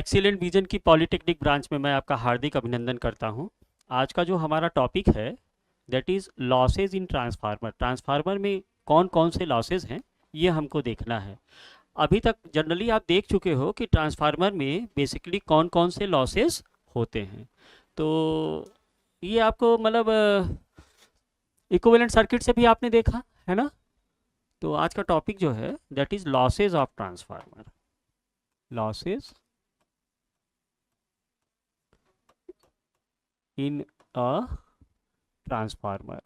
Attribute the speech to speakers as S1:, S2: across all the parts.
S1: Excellent vision की polytechnic branch में मैं आपका हार्दिक अभिनंदन करता हूं। आज का जो हमारा टॉपिक है that is losses in transformer. Transformer में कौन कौन से लॉसेज हैं ये हमको देखना है। अभी तक जनरली आप देख चुके हो कि ट्रांसफार्मर में बेसिकली कौन कौन से लॉसेज होते हैं। तो ये आपको मतलब इक्विवेलेंट सर्किट से भी आपने देखा है ना। तो आज का टॉपिक जो है that is losses of transformer. Losses in a transformer,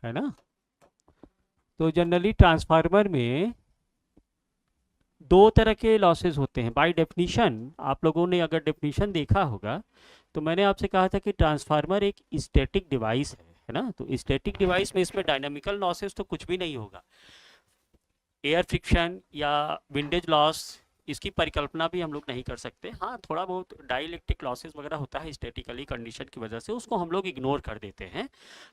S1: है ना। तो जनरली ट्रांसफार्मर में दो तरह के लॉसेस होते हैं बाय डेफिनीशन। आप लोगों ने अगर डेफिनीशन देखा होगा तो मैंने आपसे कहा था कि ट्रांसफार्मर एक स्टैटिक डिवाइस है ना। तो स्टैटिक डिवाइस में इसमें डायनामिकल लॉसेस तो कुछ भी नहीं होगा। एयर फ्रिक्शन या विंडेज लॉस इसकी परिकल्पना भी हम लोग नहीं कर सकते। हाँ, थोड़ा बहुत डाइलेक्ट्रिक लॉसेस वगैरह होता है स्टैटिकली कंडीशन की वजह से, उसको हम लोग इग्नोर कर देते हैं।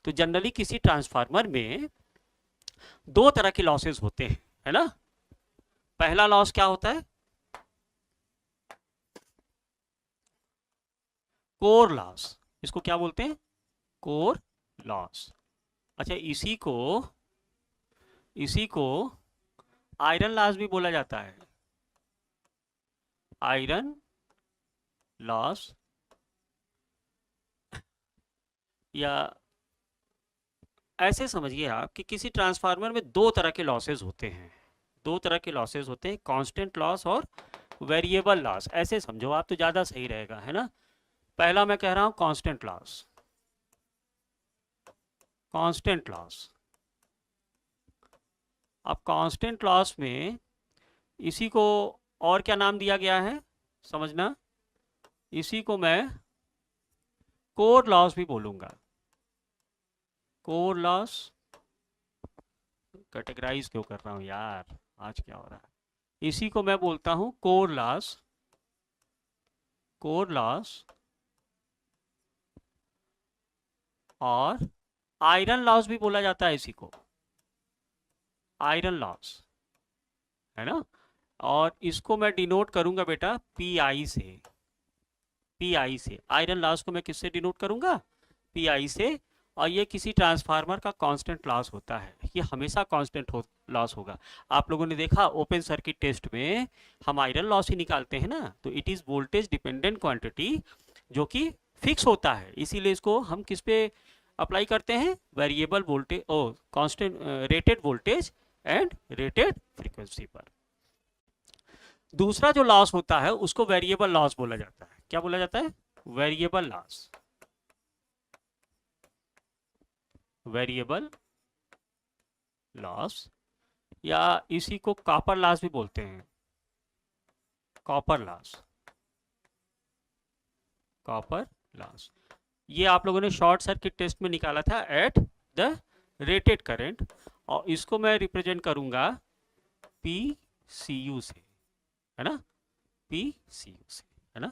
S1: तो जनरली किसी ट्रांसफार्मर में दो तरह के लॉसेस होते हैं, है ना। पहला लॉस क्या होता है? Core loss. इसको क्या बोलते हैं? Core loss. अच्छा, इसी को आयरन लॉस भी बोला जाता है। आयरन लॉस या ऐसे समझिए आप कि किसी ट्रांसफार्मर में दो तरह के लॉसेस होते हैं। दो तरह के लॉसेस होते हैं, कांस्टेंट लॉस और वेरिएबल लॉस। ऐसे समझो आप तो ज़्यादा सही रहेगा, है ना। पहला मैं कह रहा हूं कांस्टेंट लॉस। Constant loss. अब कांस्टेंट लॉस में इसी को और क्या नाम दिया गया है समझना। इसी को मैं कोर लॉस भी बोलूंगा। Core loss. कैटेगराइज क्यों कर रहा हूं यार, आज क्या हो रहा है। इसी को मैं बोलता हूं कोर लॉस। कोर लॉस और आयरन लॉस भी बोला जाता है इसी को, आयरन लॉस, है ना। और इसको मैं डिनोट करूंगा बेटा पी आई से। पी आई से आयरन लॉस को मैं किससे डिनोट करूंगा? पी आई से। और ये किसी ट्रांसफार्मर का कांस्टेंट लॉस होता है, ये हमेशा कांस्टेंट लॉस होगा। आप लोगों ने देखा ओपन सर्किट टेस्ट में हम आयरन लॉस ही निकालते हैं ना। तो it is voltage dependent quantity जो कि फिक्स होता है, इसीलिए इसको हम किस पे अप्लाई करते हैं? Variable voltage or constant rated voltage and rated frequency पर। दूसरा जो लॉस होता है उसको वेरिएबल लॉस बोला जाता है। क्या बोला जाता है? Variable loss. वेरिएबल लॉस या इसी को कॉपर लॉस भी बोलते हैं। Copper loss. कॉपर लॉस ये आप लोगों ने शॉर्ट सर्किट टेस्ट में निकाला था एट द रेटेड करंट, और इसको मैं रिप्रेजेंट करूंगा पी सी यू से, है ना। पी सी यू से, है ना।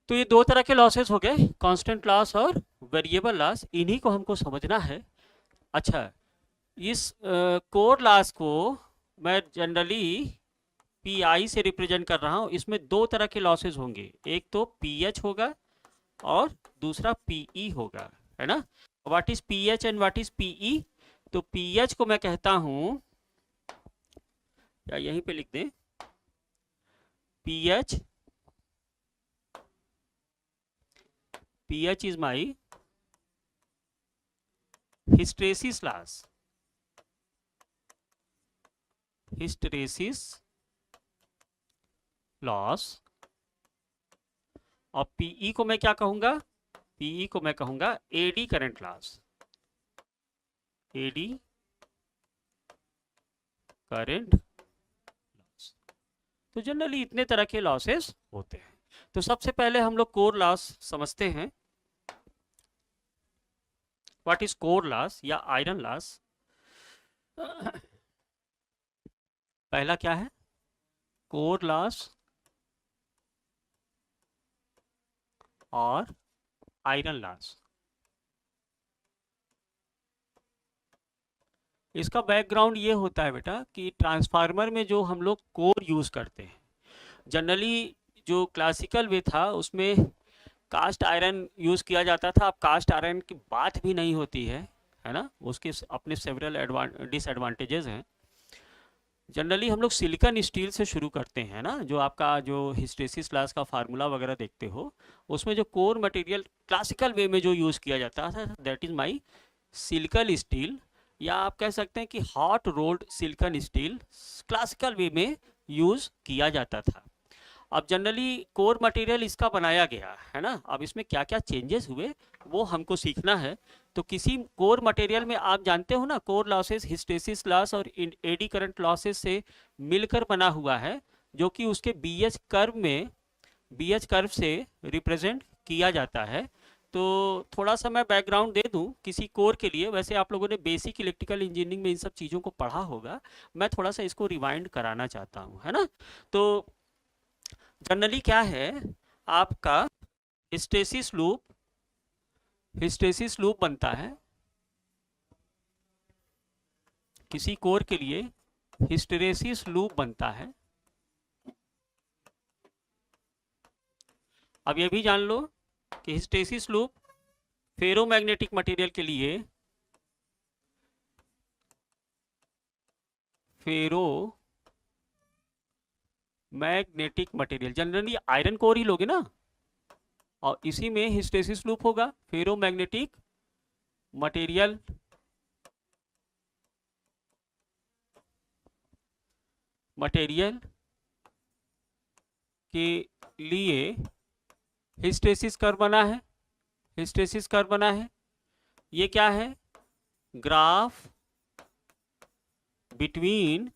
S1: तो ये दो तरह के लॉसेस हो गए, कांस्टेंट लॉस और वेरिएबल लॉस। इन्हीं को हमको समझना है। अच्छा, इस कोर लॉस को मैं जनरली पी आई से रिप्रेजेंट कर रहा हूं। इसमें दो तरह के लॉसेस होंगे, एक तो पी एच होगा और दूसरा पीई होगा, है ना। What is PH and what is PE? तो पीएच को मैं कहता हूं, या यहीं पे लिख दें, PH PH is my hysteresis loss. Hysteresis loss. और पीई को मैं क्या कहूंगा? पीई को मैं कहूंगा eddy current loss. Eddy current loss. तो जनरली इतने तरह के लॉसेस होते हैं। तो सबसे पहले हम लोग कोर लॉस समझते हैं। व्हाट इज कोर लॉस या आयरन लॉस? पहला क्या है? कोर लॉस और आयरन लॉस। इसका बैकग्राउंड ये होता है बेटा कि ट्रांसफार्मर में जो हम लोग कोर यूज़ करते हैं, जनरली जो क्लासिकल वे था उसमें कास्ट आयरन यूज़ किया जाता था। अब कास्ट आयरन की बात भी नहीं होती है ना, उसके अपने सेवरल डिसएडवांटेजेस हैं। जनरली हम लोग सिलिकॉन स्टील से शुरू करते हैं ना, जो आपका जो हिस्टेसिस क्लास का फार्मूला वगैरह देखते हो, उसमें जो कोर मटेरियल क्लासिकल वे में जो यूज़ किया जाता था that is my silicon steel, या आप कह सकते हैं कि hot rolled silicon steel classical वे में यूज़ किया जाता था। अब जनरली कोर मटेरियल इसका बनाया गया है ना, अब इसमें क्या क्या चेंजेस हुए वो हमको सीखना है। तो किसी कोर मटेरियल में आप जानते हो ना, कोर लॉसेस हिस्टेसिस लॉस और एडी करंट लॉसेस से मिलकर बना हुआ है, जो कि उसके बीएच कर्व में, बीएच कर्व से रिप्रेजेंट किया जाता है। तो थोड़ा सा मैं बैकग्राउंड दे दूं किसी कोर के लिए, वैसे आप लोगों ने बेसिक इलेक्ट्रिकल इंजीनियरिंग में इन सब चीज़ों को पढ़ा होगा, मैं थोड़ा सा इसको रिवाइंड कराना चाहता हूं, है ना। तो जनरली क्या है आपका हिस्टेसिस लूप, हिस्टेसिस लूप बनता है किसी कोर के लिए, हिस्टेरेसिस लूप बनता है। अब ये भी जान लो कि हिस्टेसिस लूप फेरोमैग्नेटिक मटेरियल के लिए, ferromagnetic material, generally iron core ही लोगे ना, और इसी में हिस्टेसिस लूप होगा फेरोमैग्नेटिक मटेरियल मटेरियल के लिए हिस्टेसिस कर्व बना है, हिस्टेसिस कर्व बना है। ये क्या है, graph between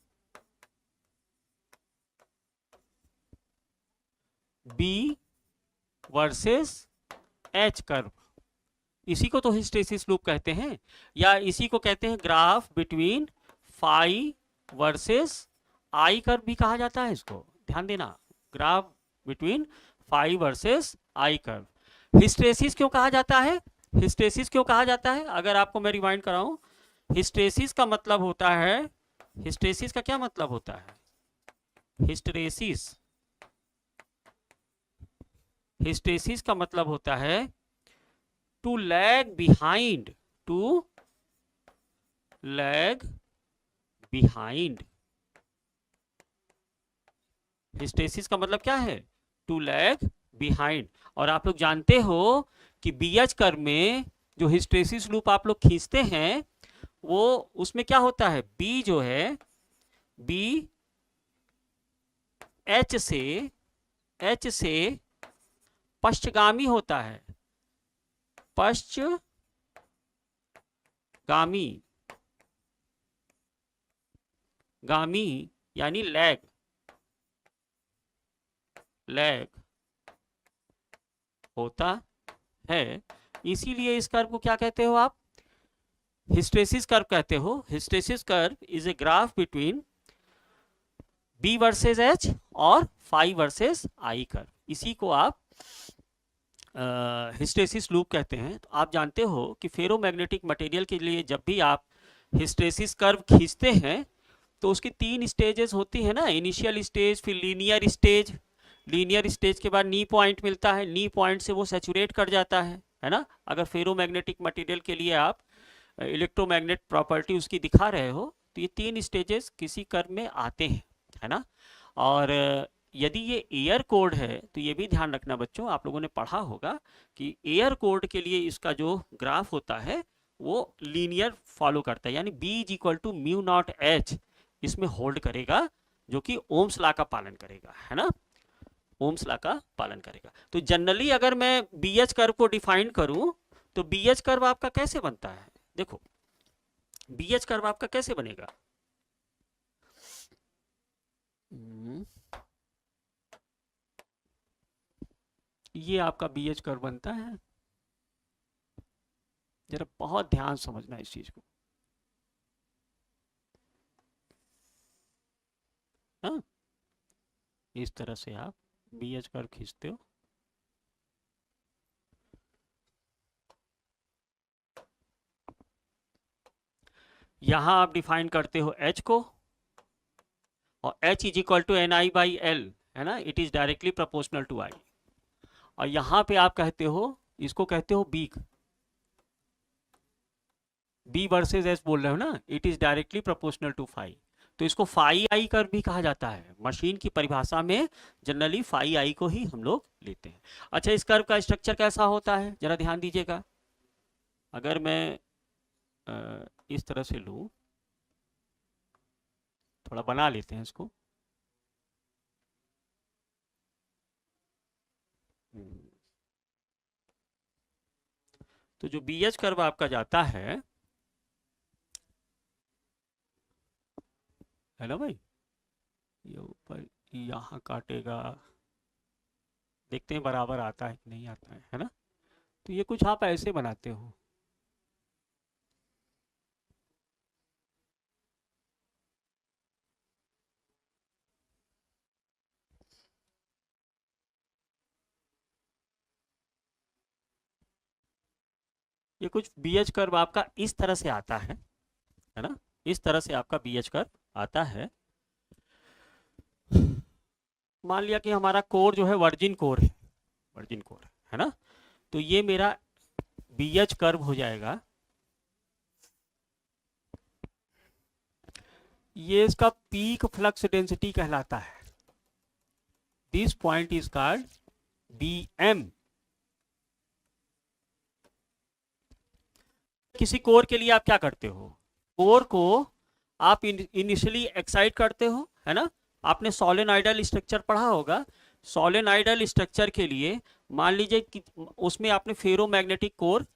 S1: B versus H curve, इसी को तो हिस्टेसिस लूप कहते हैं, या इसी को कहते हैं graph between phi versus I curve भी कहा जाता है इसको, ध्यान देना, graph between phi versus I curve. Hysteresis क्यों कहा जाता है, हिस्टेसिस क्यों कहा जाता है, अगर आपको मैं रिवाइंड कराऊं, हिस्टेसिस का मतलब होता है, हिस्टेसिस का क्या मतलब होता है, हिस्टेरेसिस, हिस्टेसिस का मतलब होता है to lag behind, to lag behind. Hysteresis का मतलब क्या है, टू लैग बिहाइंड। और आप लोग जानते हो कि बीएच कर्व में जो हिस्टेसिस लूप आप लोग खींचते हैं, वो उसमें क्या होता है, बी जो है, बी एच से पश्चगामी होता है, पश्चगामी, गामी यानी लैग, लैग होता है। इसीलिए इस कर्व को क्या कहते हो आप, हिस्टेसिस कर्व कहते हो। Hysteresis curve is a graph between B versus H और फाई वर्सेस आई कर्व, इसी को आप हिस्टेसिस लूप कहते हैं। तो आप जानते हो कि फेरोमैग्नेटिक मटेरियल के लिए जब भी आप हिस्टेसिस कर्व खींचते हैं तो उसकी 3 स्टेजेस होती है ना, इनिशियल स्टेज, फिर लीनियर स्टेज, लीनियर स्टेज के बाद नी पॉइंट मिलता है, नी पॉइंट से वो सैचुरेट कर जाता है ना। अगर फेरोमैग्नेटिक मटेरियल के लिए आप इलेक्ट्रोमैग्नेट प्रॉपर्टी उसकी दिखा रहे हो, तो ये 3 स्टेजेस किसी कर्व में आते हैं, है ना। और यदि ये एयर कोड है तो ये भी ध्यान रखना बच्चों, आप लोगों ने पढ़ा होगा कि एयर कोड के लिए इसका जो ग्राफ होता है वो लीनियर फॉलो करता है, यानी B is equal to mu not H इसमें होल्ड करेगा, जो कि ओम्स लॉ का पालन करेगा, है ना, ओम्स लॉ का पालन करेगा। तो जनरली अगर मैं बीएच कर्व को डिफाइन करूं तो बीएच कर्व आपका कैसे बनता है, देखो बीएच कर्व आपका कैसे बनेगा, ये आपका बीएच कर्व बनता है, जरा बहुत ध्यान समझना इस चीज को, हाँ, इस तरह से आप बीएच कर्व खींचते हो। यहां आप डिफाइन करते हो h को, और h is equal to N I by L, है ना, it is directly proportional to I. और यहां पे आप कहते हो, इसको कहते हो बी वर्सेज एस बोल रहे हो ना, it is directly proportional to phi. तो इसको फाई आई कर्व भी कहा जाता है। मशीन की परिभाषा में जनरली फाई आई को ही हम लोग लेते हैं। अच्छा, इस कर्व का स्ट्रक्चर कैसा होता है जरा ध्यान दीजिएगा। अगर मैं इस तरह से लूं, थोड़ा बना लेते हैं इसको। तो जो बी एच कर्व आपका जाता है ना भाई, ये ऊपर यहाँ काटेगा, देखते हैं बराबर आता है कि नहीं आता है ना। तो ये कुछ आप ऐसे बनाते हो, ये कुछ बी एच कर्व आपका इस तरह से आता है ना, इस तरह से आपका बी एच कर्व आता है। मान लिया कि हमारा कोर जो है वर्जिन कोर है, वर्जिन कोर है ना, तो ये मेरा बी एच कर्व हो जाएगा। ये इसका पीक फ्लक्स डेंसिटी कहलाता है। This point is called B M. किसी कोर के लिए आप क्या करते हो, कोर को आप इनिशियली एक्साइट करते हो, है ना। आपने सोलेनॉइडल स्ट्रक्चर पढ़ा होगा। सोलेनॉइडल स्ट्रक्चर के लिए मान लीजिए कि उसमें आपने फेरोमैग्नेटिक कोर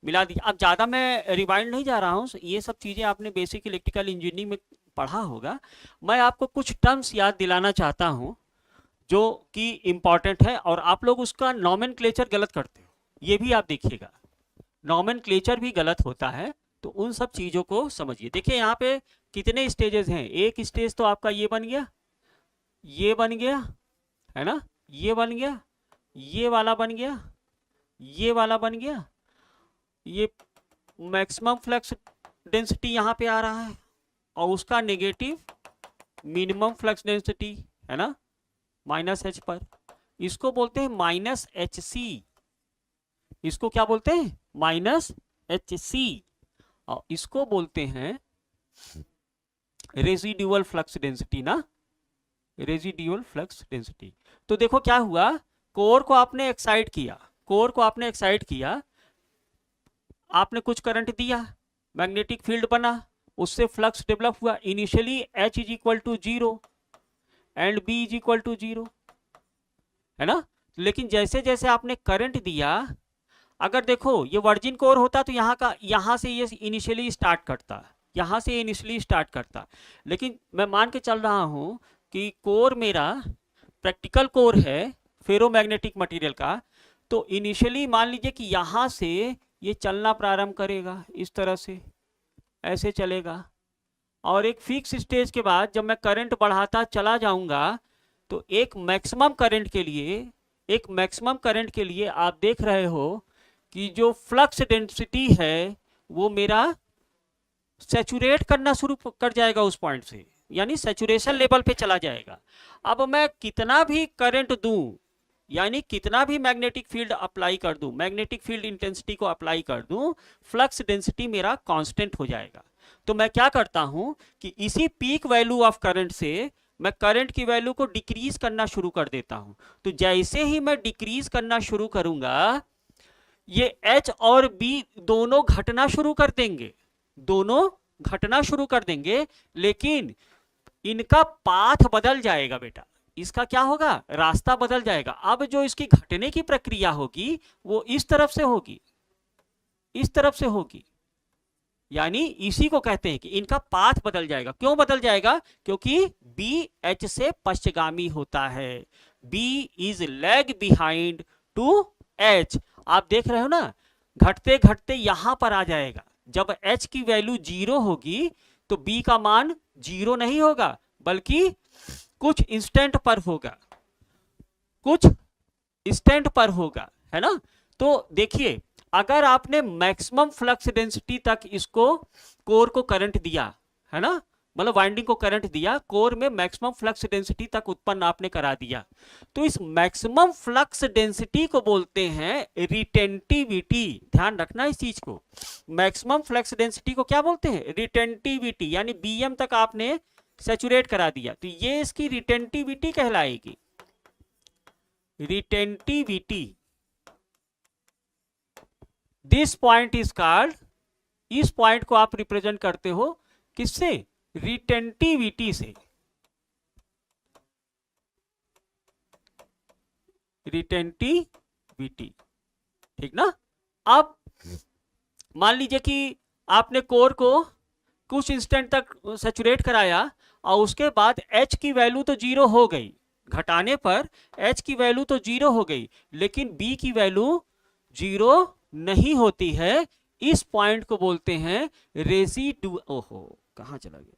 S1: मिला दिया। अब ज़्यादा मैं रिवाइंड नहीं जा रहा हूँ, ये सब चीज़ें आपने बेसिक इलेक्ट्रिकल इंजीनियरिंग में पढ़ा होगा। मैं आपको कुछ टर्म्स याद दिलाना चाहता हूँ जो कि इम्पॉर्टेंट है, और आप लोग उसका नॉमेनक्लेचर गलत करते हो, ये भी आप देखिएगा। नॉमेनक्लेचर भी गलत होता है, तो उन सब चीज़ों को समझिए। देखिए यहाँ पे कितने स्टेजेस हैं। एक स्टेज तो आपका ये बन गया, ये बन गया, है ना, ये बन गया, ये वाला बन गया, ये वाला बन गया, ये मैक्सिमम फ्लक्स डेंसिटी यहाँ पे आ रहा है, और उसका नेगेटिव मिनिमम फ्लक्स डेंसिटी, है ना, माइनस एच पर। इसको बोलते हैं माइनस एच सी। इसको क्या बोलते हैं, माइनस एच सी। और इसको बोलते हैं रेजिडुअल फ्लक्स डेंसिटी ना, रेजिडुअल फ्लक्स डेंसिटी। तो देखो क्या हुआ, कोर को आपने एक्साइट किया, कोर को आपने एक्साइट किया, आपने कुछ करंट दिया, मैग्नेटिक फील्ड बना, उससे फ्लक्स डेवलप हुआ। Initially H is equal to 0 and B is equal to 0, है ना। लेकिन जैसे जैसे आपने करंट दिया, अगर देखो ये वर्जिन कोर होता तो यहाँ से ये इनिशियली स्टार्ट करता, यहाँ से इनिशियली स्टार्ट करता। लेकिन मैं मान के चल रहा हूँ कि कोर मेरा प्रैक्टिकल कोर है फेरोमैग्नेटिक मटेरियल का, तो इनिशियली मान लीजिए कि यहाँ से ये चलना प्रारंभ करेगा, इस तरह से ऐसे चलेगा, और एक फिक्स स्टेज के बाद जब मैं करंट बढ़ाता चला जाऊंगा, तो एक मैक्सिमम करंट के लिए आप देख रहे हो कि जो फ्लक्स डेंसिटी है वो मेरा सैचुरेट करना शुरू कर जाएगा उस पॉइंट से, यानी सैचुरेशन लेवल पे चला जाएगा। अब मैं कितना भी करंट दूं, यानी कितना भी मैग्नेटिक फील्ड अप्लाई कर दूं, मैग्नेटिक फील्ड इंटेंसिटी को अप्लाई कर दूं, फ्लक्स डेंसिटी मेरा कांस्टेंट हो जाएगा। तो मैं क्या करता हूं कि इसी पीक वैल्यू ऑफ करंट से मैं करंट की वैल्यू को डिक्रीज करना शुरू कर देता हूं। तो जैसे ही मैं डिक्रीज करना शुरू करूंगा, ये H और B दोनों घटना शुरू कर देंगे, दोनों घटना शुरू कर देंगे, लेकिन इनका पाथ बदल जाएगा बेटा। इसका क्या होगा, रास्ता बदल जाएगा। अब जो इसकी घटने की प्रक्रिया होगी वो इस तरफ से होगी, इस तरफ से होगी, यानी इसी को कहते हैं कि इनका पाथ बदल जाएगा। क्यों बदल जाएगा, क्योंकि B H से पश्चगामी होता है। B is lag behind to H। आप देख रहे हो ना, घटते घटते यहां पर आ जाएगा। जब H की वैल्यू 0 होगी तो B का मान 0 नहीं होगा, बल्कि कुछ इंस्टेंट पर होगा, कुछ इंस्टेंट पर होगा, है ना। तो देखिए अगर आपने मैक्सिमम फ्लक्स डेंसिटी तक इसको कोर को करंट दिया है ना, मतलब वाइंडिंग को करंट दिया, कोर में मैक्सिमम फ्लक्स डेंसिटी तक उत्पन्न आपने करा दिया, तो इस मैक्सिमम फ्लक्स डेंसिटी को बोलते हैं रिटेंटिविटी। ध्यान रखना इस चीज को, मैक्सिमम फ्लक्स डेंसिटी को क्या बोलते हैं? रिटेंटिविटी। यानी बीएम तक आपने सैचुरेट करा दिया तो ये इसकी रिटेंटिविटी कहलाएगी, retentivity. This point is called, इस पॉइंट को आप रिप्रेजेंट करते हो किससे? रिटेंटिविटी से, रिटेंटिविटी, ठीक ना। अब मान लीजिए कि आपने कोर को कुछ इंस्टेंट तक सैचुरेट कराया और उसके बाद H की वैल्यू तो जीरो हो गई, घटाने पर H की वैल्यू तो जीरो हो गई, लेकिन B की वैल्यू जीरो नहीं होती है। इस पॉइंट को बोलते हैं रेसिडुअल। ओहो, कहां चला गया?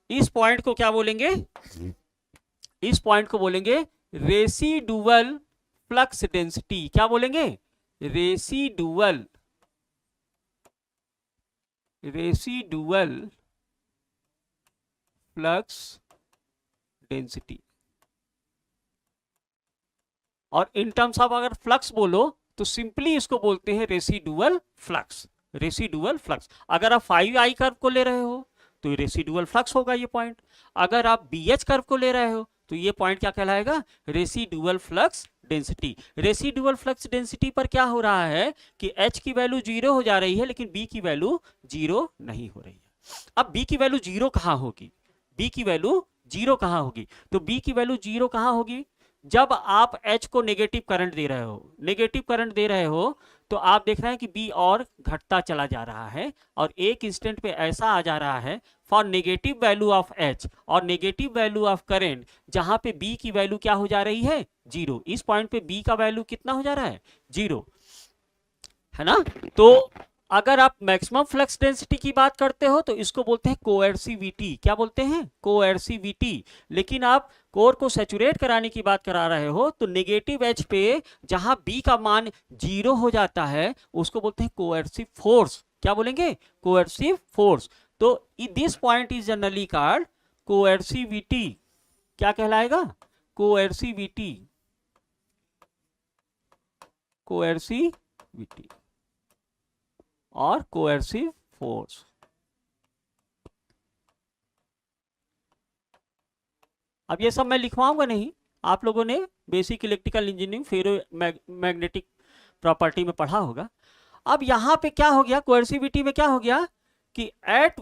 S1: इस पॉइंट को क्या बोलेंगे? इस पॉइंट को बोलेंगे रेसिडुअल फ्लक्स डेंसिटी। क्या बोलेंगे? Residual, residual flux density. और इन टर्म्स ऑफ अगर फ्लक्स बोलो तो सिंपली इसको बोलते हैं रेसिडुअल फ्लक्स, रेसिडुअल फ्लक्स। अगर आप 5i कर्व को ले रहे हो तो ये रेसिडुअल फ्लक्स होगा ये पॉइंट। अगर आप BH कर्व को ले रहे हो तो ये पॉइंट क्या कहलाएगा? Residual flux density. Residual flux density पर क्या हो रहा है कि H की वैल्यू जीरो हो जा रही है लेकिन B की वैल्यू जीरो नहीं हो रही है। अब B की वैल्यू जीरो कहां होगी? B की वैल्यू जीरो कहां होगी? तो B की वैल्यू जीरो कहां होगी? जब आप H को नेगेटिव करंट दे रहे हो, नेगेटिव करंट दे रहे हो तो आप देख रहे हैं कि B और घटता चला जा रहा है और एक इंस्टेंट पे ऐसा आ जा रहा है for negative value of H और नेगेटिव वैल्यू ऑफ करंट, जहां पे B की वैल्यू क्या हो जा रही है? जीरो। इस पॉइंट पे B का वैल्यू कितना हो जा रहा है? जीरो, है ना। तो अगर आप मैक्सिमम फ्लक्स डेंसिटी की बात करते हो तो इसको बोलते हैं कोएर्सिविटी। क्या बोलते हैं? कोएर्सिविटी। लेकिन आप कोर को सैचुरेट कराने की बात करा रहे हो तो नेगेटिव एच पे जहां B का मान जीरो हो जाता है उसको बोलते हैं कोएर्सिव फोर्स। क्या बोलेंगे? Coercive force. तो this point is generally called coercivity. क्या कहलाएगा? कोएर्सिविटी, कोएर्सिविटी और कोएर्सिव फोर्स। अब ये सब मैं लिखवाऊंगा नहीं, आप लोगों ने बेसिक इलेक्ट्रिकल इंजीनियरिंग फेरो मैग्नेटिक प्रॉपर्टी में पढ़ा होगा। अब यहां पे क्या हो गया? कोएर्सिविटी में क्या हो गया कि at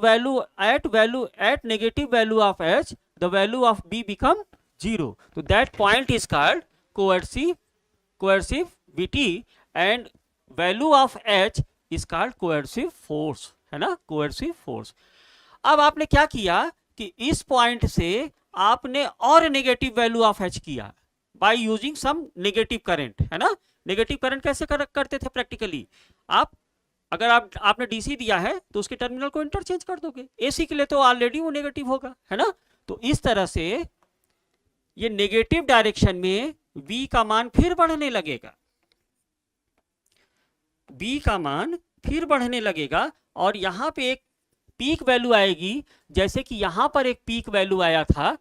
S1: negative value of H the value of B become zero. तो that point is called coercivity and value of H is called coercive force, है ना, कोएर्सिव फोर्स। अब आपने क्या किया कि इस पॉइंट से आपने और नेगेटिव वैल्यू ऑफ H किया by using some negative current, है ना। नेगेटिव करंट कैसे करते थे प्रैक्टिकली? आप अगर आपने डीसी दिया है तो उसके टर्मिनल को इंटरचेंज कर दोगे, एसी के लिए तो ऑलरेडी वो नेगेटिव होगा, है ना। तो इस तरह से ये नेगेटिव डायरेक्शन में V का मान फिर बढ़ने लगेगा, B का मान फिर बढ़ने लगेगा और यहां पे एक पीक वैल्यू आएगी। जैसे कि यहां पर एक पीक वैल्यू आया था,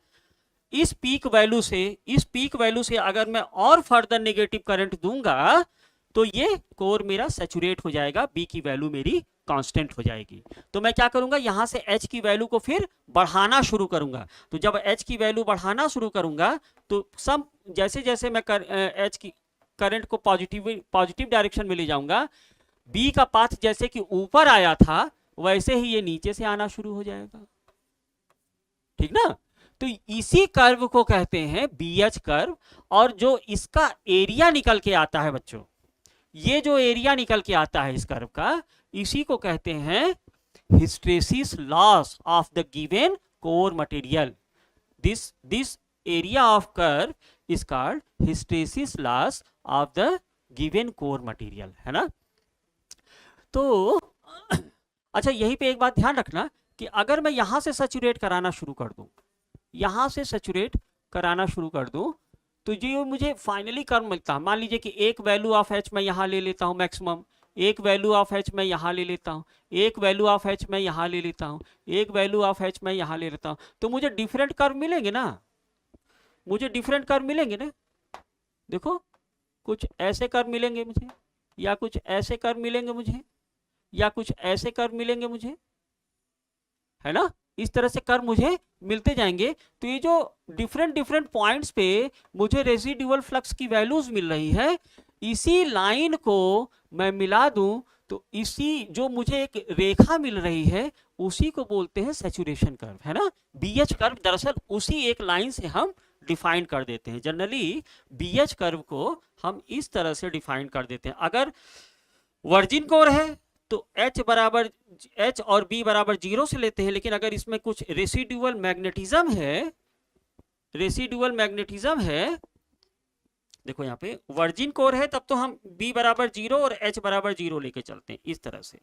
S1: इस पीक वैल्यू से अगर मैं और फर्दर नेगेटिव करंट दूंगा तो ये कोर मेरा सैचुरेट हो जाएगा, B की वैल्यू मेरी कांस्टेंट हो जाएगी। तो मैं क्या करूंगा? यहां से H की वैल्यू को फिर बढ़ाना शुरू करूंगा। तो जब H की वैल्यू बढ़ाना शुरू करूंगा तो सब जैसे जैसे मैं H की करंट को पॉजिटिव डायरेक्शन में ले जाऊंगा, B का पाथ जैसे कि ऊपर आया था वैसे ही ये नीचे से आना शुरू हो जाएगा, ठीक ना। तो इसी कर्व को कहते हैं BH कर्व। और जो इसका एरिया निकल के आता है बच्चों, ये जो एरिया निकल के आता है इस कर्व का, इसी को कहते हैं hysteresis loss of the given core material. This area of curve is called hysteresis loss of the given core material, है ना। तो अच्छा, यहीं पे एक बात ध्यान रखना कि अगर मैं यहां से सैचुरेट कराना शुरू कर दूं, यहां से सैचुरेट कराना शुरू कर दूं तो जो मुझे फाइनली कर्व मिलता है, मान लीजिए कि एक वैल्यू ऑफ एच मैं यहाँ ले लेता हूँ मैक्सिमम, एक वैल्यू ऑफ एच मैं यहाँ ले लेता हूँ, एक वैल्यू ऑफ एच मैं यहाँ ले लेता हूँ, एक वैल्यू ऑफ एच मैं यहाँ ले लेता हूँ, तो मुझे डिफरेंट कर्व मिलेंगे ना, मुझे डिफरेंट कर्व मिलेंगे ना। देखो कुछ ऐसे कर्व मिलेंगे मुझे, या कुछ ऐसे कर्व मिलेंगे मुझे, या कुछ ऐसे कर्व मिलेंगे मुझे, है ना। इस तरह से कर्व मुझे मिलते जाएंगे। तो ये जो डिफरेंट डिफरेंट पॉइंट्स पे मुझे रेसिडुअल फ्लक्स की वैल्यूज मिल रही है, इसी लाइन को मैं मिला दूं तो इसी जो मुझे एक रेखा मिल रही है उसी को बोलते हैं सैचुरेशन कर्व, है ना। बीएच कर्व दरअसल उसी एक लाइन से हम डिफाइन कर देते हैं। जनरली बीएच कर्व को हम इस तरह से डिफाइन कर देते हैं। अगर वर्जिन कोर है तो H बराबर H और B बराबर 0 से लेते हैं, लेकिन अगर इसमें कुछ रेसिडुअल मैग्नेटिज्म है, रेसिडुअल मैग्नेटिज्म है, देखो यहाँ पे वर्जिन कोर है तब तो हम B बराबर 0 और H बराबर 0 लेके चलते हैं इस तरह से,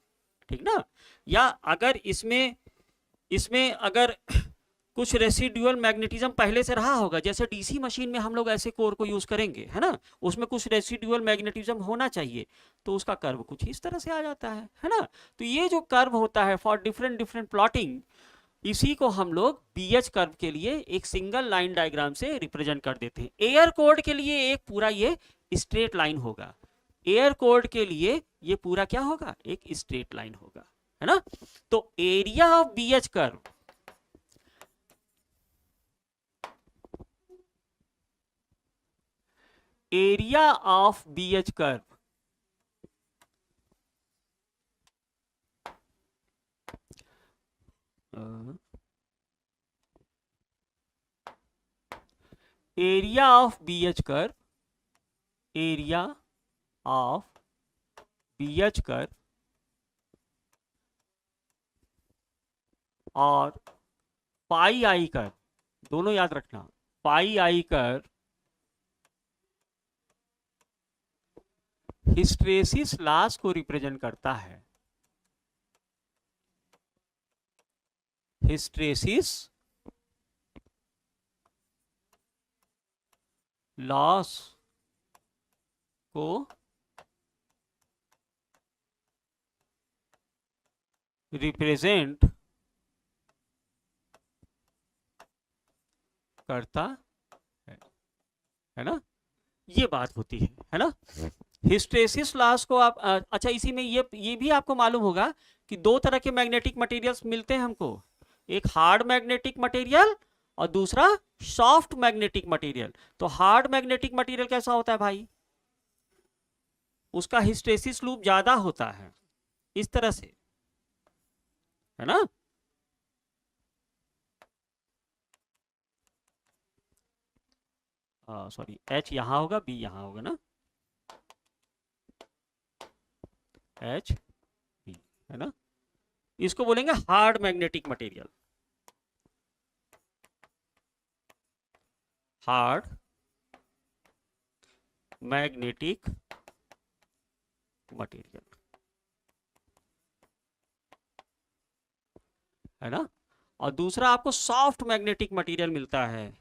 S1: ठीक ना। या अगर इसमें अगर कुछ रेसिडुअल मैग्नेटिज्म पहले से रहा होगा, जैसे डीसी मशीन में हम लोग ऐसे कोर को यूज करेंगे, है ना, उसमें कुछ रेसिडुअल मैग्नेटिज्म होना चाहिए, तो उसका कर्व कुछ इस तरह से आ जाता है ना। तो ये जो कर्व होता है फॉर डिफरेंट डिफरेंट प्लॉटिंग, इसी को हम लोग बीएच कर्व के लिए एक सिंगल लाइन डायग्राम से रिप्रेजेंट कर देते हैं। एयर कोड के लिए एक पूरा ये स्ट्रेट लाइन होगा, एयर कोड के लिए ये पूरा क्या होगा, एक स्ट्रेट लाइन होगा, है ना। तो area of BH curve, area of BH curve area of BH curve, area of BH curve और पाई आई कर्व, दोनों याद रखना, pi I curve hysteresis loss को रिप्रेजेंट करता है। हिस्टेरेसिस लॉस को रिप्रेजेंट करता है ना, ये बात होती है ना। हिस्टेरेसिस लॉस को आप अच्छा, इसी में ये भी आपको मालूम होगा कि दो तरह के मैग्नेटिक मटेरियल्स मिलते हैं हमको, एक हार्ड मैग्नेटिक मटेरियल और दूसरा सॉफ्ट मैग्नेटिक मटेरियल। तो हार्ड मैग्नेटिक मटेरियल कैसा होता है भाई, उसका हिस्टेरेसिस लूप ज्यादा होता है, इस तरह से, है ना। सॉरी, H यहां होगा, B यहां होगा ना, H B, है ना। इसको बोलेंगे hard magnetic material, hard magnetic material, है ना। और दूसरा आपको सॉफ्ट मैग्नेटिक मटेरियल मिलता है,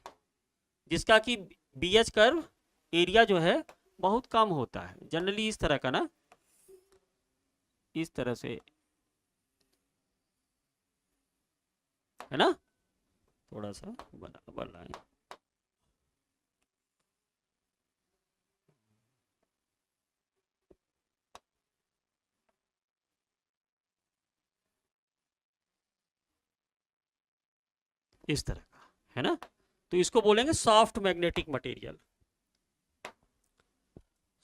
S1: जिसका कि बीएच कर्व एरिया जो है बहुत कम होता है, जनरली इस तरह का ना, इस तरह से, है ना, थोड़ा सा बनाए, इस तरह का, है ना। तो इसको बोलेंगे soft magnetic material,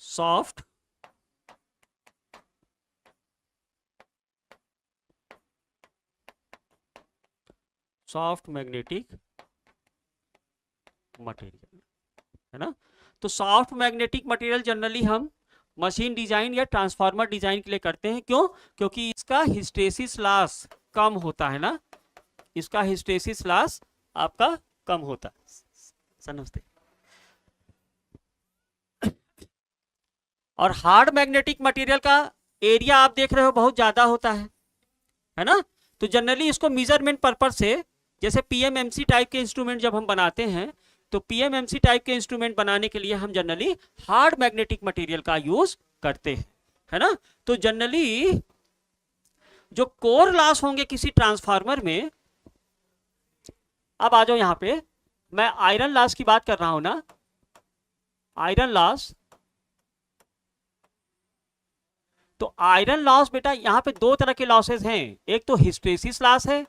S1: soft soft magnetic material, है ना। तो सॉफ्ट मैग्नेटिक मटेरियल जनरली हम मशीन डिजाइन या ट्रांसफार्मर डिजाइन के लिए करते हैं, क्यों, क्योंकि इसका हिस्टेरेसिस लॉस कम होता है ना, इसका हिस्टेरेसिस लॉस आपका कम होता है, समझते। और हार्ड मैग्नेटिक मटेरियल का एरिया आप देख रहे हो बहुत ज्यादा होता है ना। तो जनरली इसको मेजरमेंट पर्पस से, जैसे पीएमएमसी टाइप के इंस्ट्रूमेंट जब हम बनाते हैं, तो पीएमएमसी टाइप के इंस्ट्रूमेंट बनाने के लिए हम जनरली हार्ड मैग्नेटिक मटेरियल का यूज करते हैं, है ना। तो जनरली जो कोर लॉस होंगे किसी ट्रांसफार्मर में, अब आ जाओ यहां पे, मैं आयरन लॉस की बात कर रहा हूं ना, आयरन लॉस। तो आयरन लॉस बेटा यहां पे दो तरह के लॉसेस हैं, एक तो हिस्टेरिसिस लॉस है,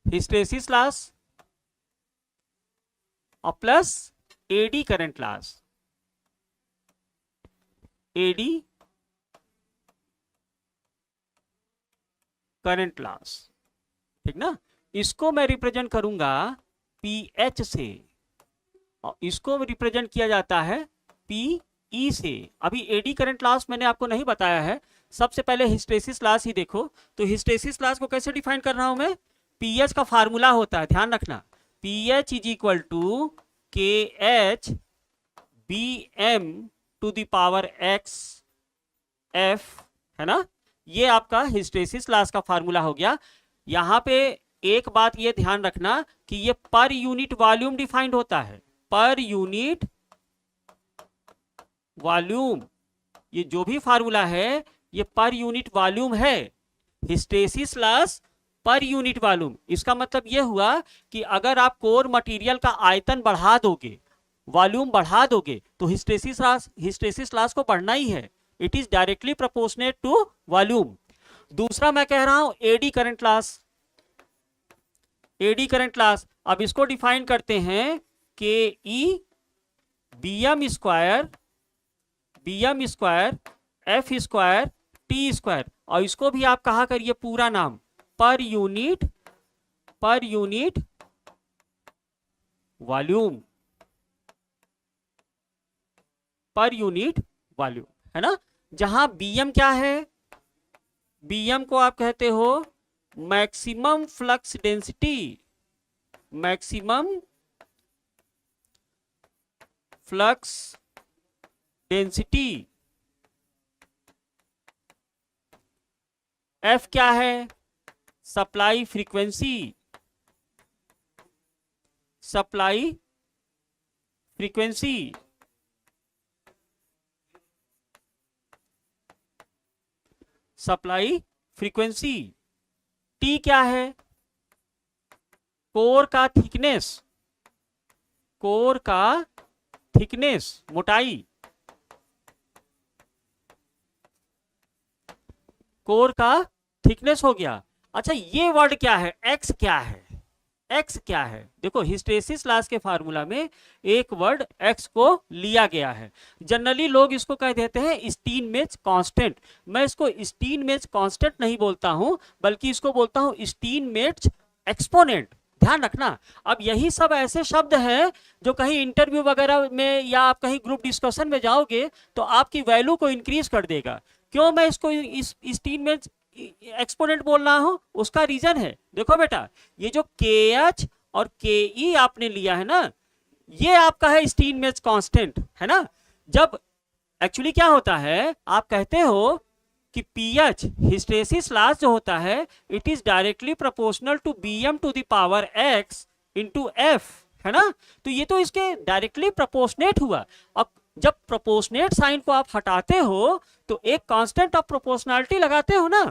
S1: हिस्टेरिसिस लॉस, और plus AD current loss, eddy current loss, ठीक ना। इसको मैं रिप्रेजेंट करूंगा पीएच से, और इसको रिप्रेजेंट किया जाता है पीई से। अभी एडी करंट लॉस मैंने आपको नहीं बताया है, सबसे पहले हिस्टेरिसिस लॉस ही देखो। तो हिस्टेरिसिस लॉस को कैसे डिफाइन कर रहा हूं मैं, पीएच का फार्मूला होता है, ध्यान रखना, PH is equal to K H B M to the power X F, है ना। ये आपका हिस्टेरिसिस लॉस का फार्मूला हो गया। यहां पे एक बात ये ध्यान रखना कि ये पर यूनिट वॉल्यूम डिफाइंड होता है, पर यूनिट वॉल्यूम। ये जो भी फार्मूला है ये पर यूनिट वॉल्यूम है, हिस्टेरिसिस लॉस पर यूनिट वॉल्यूम। इसका मतलब ये हुआ कि अगर आप कोर मटेरियल का आयतन बढ़ा दोगे, वॉल्यूम बढ़ा दोगे, तो हिस्टेरिसिस लॉस को बढ़ना ही है, it is directly proportionate to volume. दूसरा मैं कह रहा हूं eddy current loss, eddy current loss, अब इसको डिफाइन करते हैं K E bm square F square T square, और इसको भी आप कहा करिए पूरा नाम, per unit volume, per unit volume, है ना। जहां bm क्या है, bm को आप कहते हो maximum flux density, maximum flux density. F क्या है, supply frequency, supply frequency, supply frequency. T क्या है, कोर का थिकनेस, कोर का थिकनेस, मोटाई, कोर का थिकनेस हो गया। अच्छा ये वर्ड क्या है, एक्स क्या है, एक्स क्या है, देखो हिस्टेरिसिस लॉस के फार्मूला में एक वर्ड एक्स को लिया गया है। जनरली लोग इसको कह देते हैं स्टीनमेच कांस्टेंट, मैं इसको स्टीनमेच कांस्टेंट नहीं बोलता हूं, बल्कि इसको बोलता हूं स्टीनमेच एक्सपोनेंट। ध्यान रखना, अब यही सब ऐसे शब्द हैं जो कहीं इंटरव्यू वगैरह में या आप कहीं ग्रुप डिस्कशन में जाओगे तो आपकी वैल्यू को इंक्रीज कर देगा। क्यों मैं इसको स्टीनमेच एक्सपोनेंट बोल रहा हूं, उसका रीजन है, देखो बेटा, ये जो KH और KE आपने लिया है ना, ये आपका है स्टीनमेच कांस्टेंट, है ना। जब एक्चुअली क्या होता है, आप कहते हो कि पीएच हिस्टेरिसिस लॉस जो होता है it is directly proportional to bm to the power x into F, है ना। तो ये तो इसके डायरेक्टली प्रोपोर्शनेट हुआ। अब जब प्रोपोर्शनेट साइन को आप हटाते हो तो एक कांस्टेंट ऑफ प्रोपोर्शनैलिटी लगाते हो ना,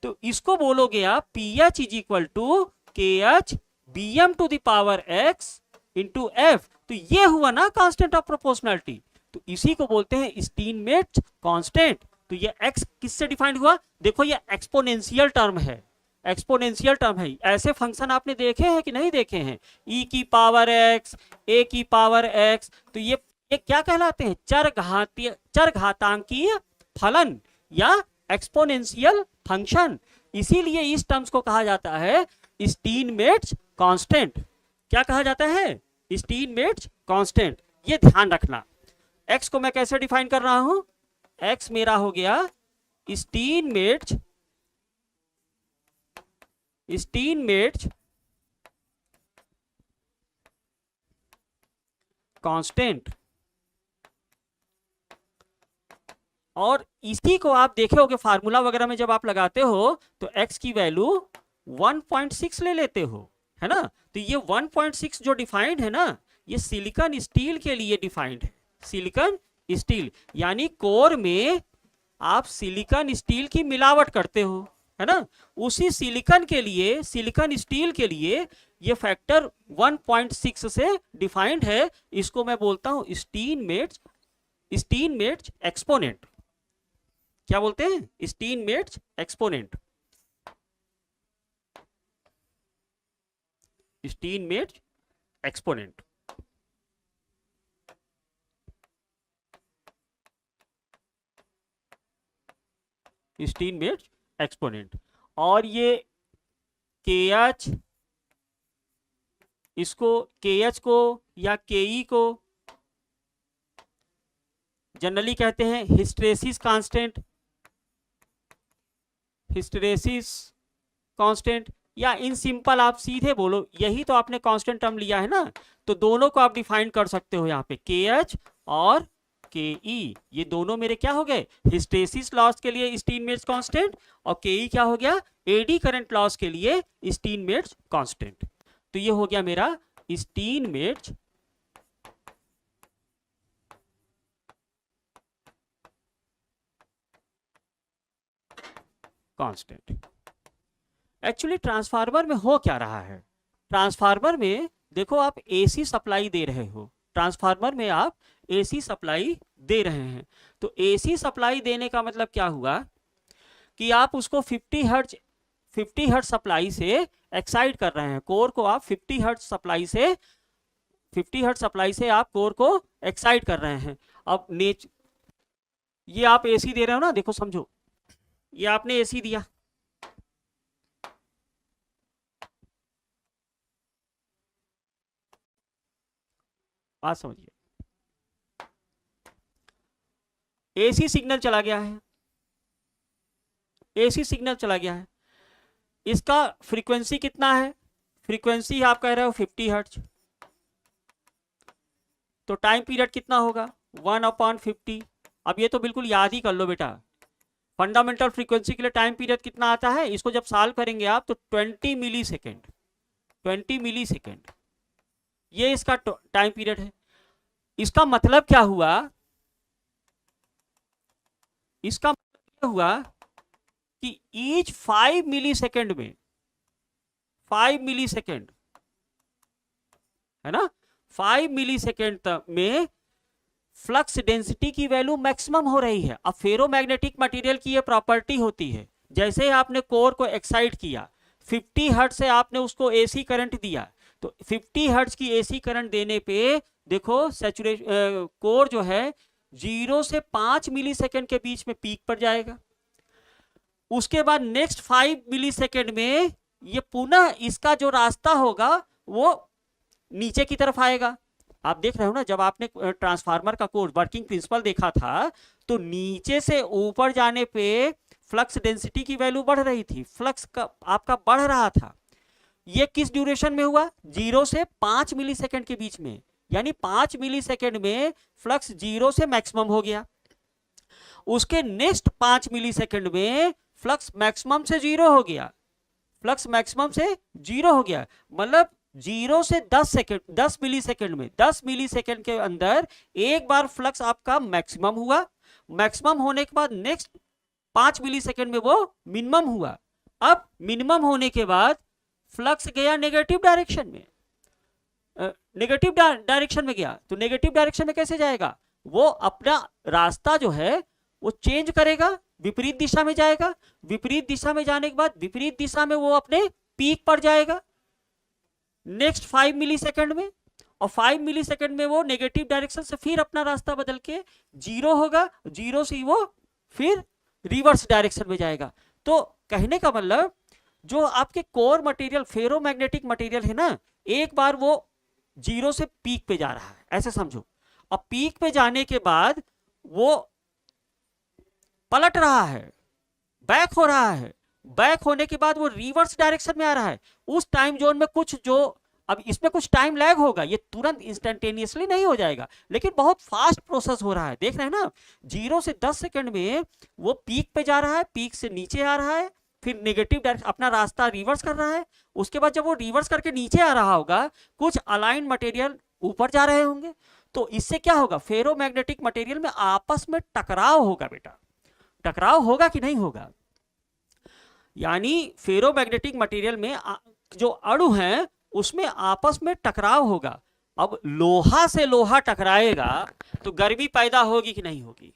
S1: तो इसको बोलोगे आप pH is equal to KH bm to the power x into F. तो ये हुआ ना कांस्टेंट ऑफ प्रोपोर्शनैलिटी, तो इसी को बोलते हैं स्टीनमेच कांस्टेंट। तो ये x किससे डिफाइंड हुआ, देखो ये एक्सपोनेंशियल टर्म है, एक्सपोनेंशियल टर्म है। ऐसे फंक्शन आपने देखे हैं कि नहीं देखे हैं, e की पावर x, a की पावर x, तो ये क्या कहलाते हैं, चर घातांकीय फलन या एक्सपोनेंशियल फंक्शन। इसीलिए इस टर्म्स को कहा जाता है स्टीनमेच कांस्टेंट। क्या कहा जाता है, स्टीनमेच कांस्टेंट। ये ध्यान रखना। x को मैं कैसे डिफाइन कर रहा हूं, x मेरा हो गया स्टीनमेच कांस्टेंट, और इसी को आप देखे होगे फार्मूला वगैरह में जब आप लगाते हो तो x की वैल्यू 1.6 ले लेते हो, है ना। तो ये 1.6 जो डिफाइंड है ना, ये सिलिकॉन स्टील के लिए डिफाइंड है। सिलिकॉन स्टील यानी कोर में आप सिलिकॉन स्टील की मिलावट करते हो, है ना। उसी सिलिकॉन के लिए, सिलिकॉन स्टील के लिए ये फैक्टर 1.6 से डिफाइंड है। इसको मैं बोलता हूं स्टीनमेट्स एक्सपोनेंट। क्या बोलते हैं? स्टीनमेट्स एक्सपोनेंट। स्टीनमेट्स एक्सपोनेंट। स्टीनमेट्स एक्सपोनेंट। और ये KH, इसको KH को या KE को जनरली कहते हैं हिस्टेरेसिस कांस्टेंट, हिस्टेरेसिस कांस्टेंट, या इन सिंपल आप सीधे बोलो यही तो आपने कांस्टेंट टर्म लिया है ना, तो दोनों को आप डिफाइन कर सकते हो यहाँ पे, KH और KE। ये दोनों मेरे क्या हो गए? हिस्टेरेसिस लॉस के लिए स्टीनमेट्स कांस्टेंट, और KE क्या हो गया? एडी करंट लॉस के लिए स्टीनमेट्स कांस्टेंट। तो ये हो गया मेरा स्टीनमेट्स कांस्टेंट। एक्चुअली ट्रांसफार्मर में हो क्या रहा है? ट्रांसफार्मर में देखो आप AC सप्लाई दे रहे हो, ट्रांसफार्मर में आप AC सप्लाई दे रहे हैं। तो AC सप्लाई देने का मतलब क्या हुआ कि आप उसको 50 हर्ट्ज सप्लाई से एक्साइट कर रहे हैं। कोर को आप 50 हर्ट्ज सप्लाई से आप कोर को एक्साइट कर रहे हैं। अब ये आप AC दे रहे हो ना, देखो समझो, ये आपने AC दिया, बात समझिए, AC सिग्नल चला गया है, AC सिग्नल चला गया है। इसका फ्रीक्वेंसी कितना है? फ्रीक्वेंसी आप कह रहे हो 50 हर्ट्ज, तो टाइम पीरियड कितना होगा? 1/50। अब ये तो बिल्कुल याद ही कर लो बेटा, फंडामेंटल फ्रीक्वेंसी के लिए टाइम पीरियड कितना आता है, इसको जब सॉल्व करेंगे आप तो 20 मिली सेकेंड, 20 मिली सेकेंड ये इसका टाइम पीरियड है। इसका मतलब क्या हुआ? इसका मतलब हुआ कि ईच 5 मिली सेकेंड में, 5 मिली सेकेंड, है ना, 5 मिली सेकेंड में फ्लक्स डेंसिटी की वैल्यू मैक्सिमम हो रही है। अब फेरोमैग्नेटिक मटेरियल की ये प्रॉपर्टी होती है, जैसे ही आपने कोर को एक्साइट किया, 50 हर्ट्ज से आपने उसको AC करंट दिया, तो 50 हर्ट्ज की AC करंट देने पे देखो सैचुरेशन कोर जो है 0 से 5 मिली सेकेंड के बीच में पीक पर जाएगा। उसके बाद नेक्स्ट 5 मिली सेकेंड में ये पुनः इसका जो रास्ता होगा वो नीचे की तरफ आएगा। आप देख रहे हो ना, जब आपने ट्रांसफार्मर का कोर्स वर्किंग प्रिंसिपल देखा था तो नीचे से ऊपर जाने पे फ्लक्स डेंसिटी की वैल्यू बढ़ रही थी, फ्लक्स का आपका बढ़ रहा था। ये किस ड्यूरेशन में हुआ? 0 से 5 मिली सेकेंड के बीच में, यानी 5 मिली सेकेंड में फ्लक्स 0 से मैक्सिमम हो गया। उसके नेक्स्ट 5 मिली सेकेंड में फ्लक्स मैक्सिमम से 0 हो गया, फ्लक्स मैक्सिमम से 0 हो गया, मतलब 0 से 10 सेकेंड, 10 मिली सेकेंड में, 10 मिली सेकेंड के अंदर एक बार फ्लक्स आपका मैक्सिमम हुआ। मैक्सिमम होने के बाद नेक्स्ट 5 मिली सेकेंड में वो मिनिमम हुआ। अब मिनिमम होने के बाद फ्लक्स गया नेगेटिव डायरेक्शन में, नेगेटिव डायरेक्शन में गया। तो नेगेटिव डायरेक्शन में कैसे जाएगा? वो अपना रास्ता जो है वो चेंज करेगा, विपरीत दिशा में जाएगा। विपरीत दिशा में जाने के बाद विपरीत दिशा में वो अपने पीक पर जाएगा नेक्स्ट 5 मिली सेकेंड में, और 5 मिली सेकेंड में वो नेगेटिव डायरेक्शन से फिर अपना रास्ता बदल के 0 होगा, 0 से वो फिर रिवर्स डायरेक्शन में जाएगा। तो कहने का मतलब जो आपके कोर मटेरियल फेरोमैग्नेटिक मटेरियल है ना, एक बार वो 0 से पीक पे जा रहा है, ऐसे समझो। अब पीक पे जाने के बाद वो पलट रहा है, बैक हो रहा है, बैक होने के बाद वो रिवर्स डायरेक्शन में आ रहा है। उस टाइम जोन में कुछ जो, अब इसमें कुछ टाइम लैग होगा, ये तुरंत इंस्टेंटेनियसली नहीं हो जाएगा, लेकिन बहुत फास्ट प्रोसेस हो रहा है। देख रहे हैं ना, 0 से 10 सेकंड में वो पीक पे जा रहा है, पीक से नीचे आ रहा है, फिर नेगेटिव डायरेक्शन अपना रास्ता रिवर्स कर रहा है, उसके बाद जब वो रिवर्स करके नीचे आ रहा होगा कुछ अलाइन मटेरियल ऊपर जा रहे होंगे, तो इससे क्या होगा, फेरोमैग्नेटिक मटेरियल में आपस में टकराव होगा बेटा। टकराव होगा कि नहीं होगा, यानी फेरोमैग्नेटिक मटेरियल में जो अणु हैं उसमें आपस में टकराव होगा। अब लोहा से लोहा टकराएगा तो गर्मी पैदा होगी कि नहीं होगी।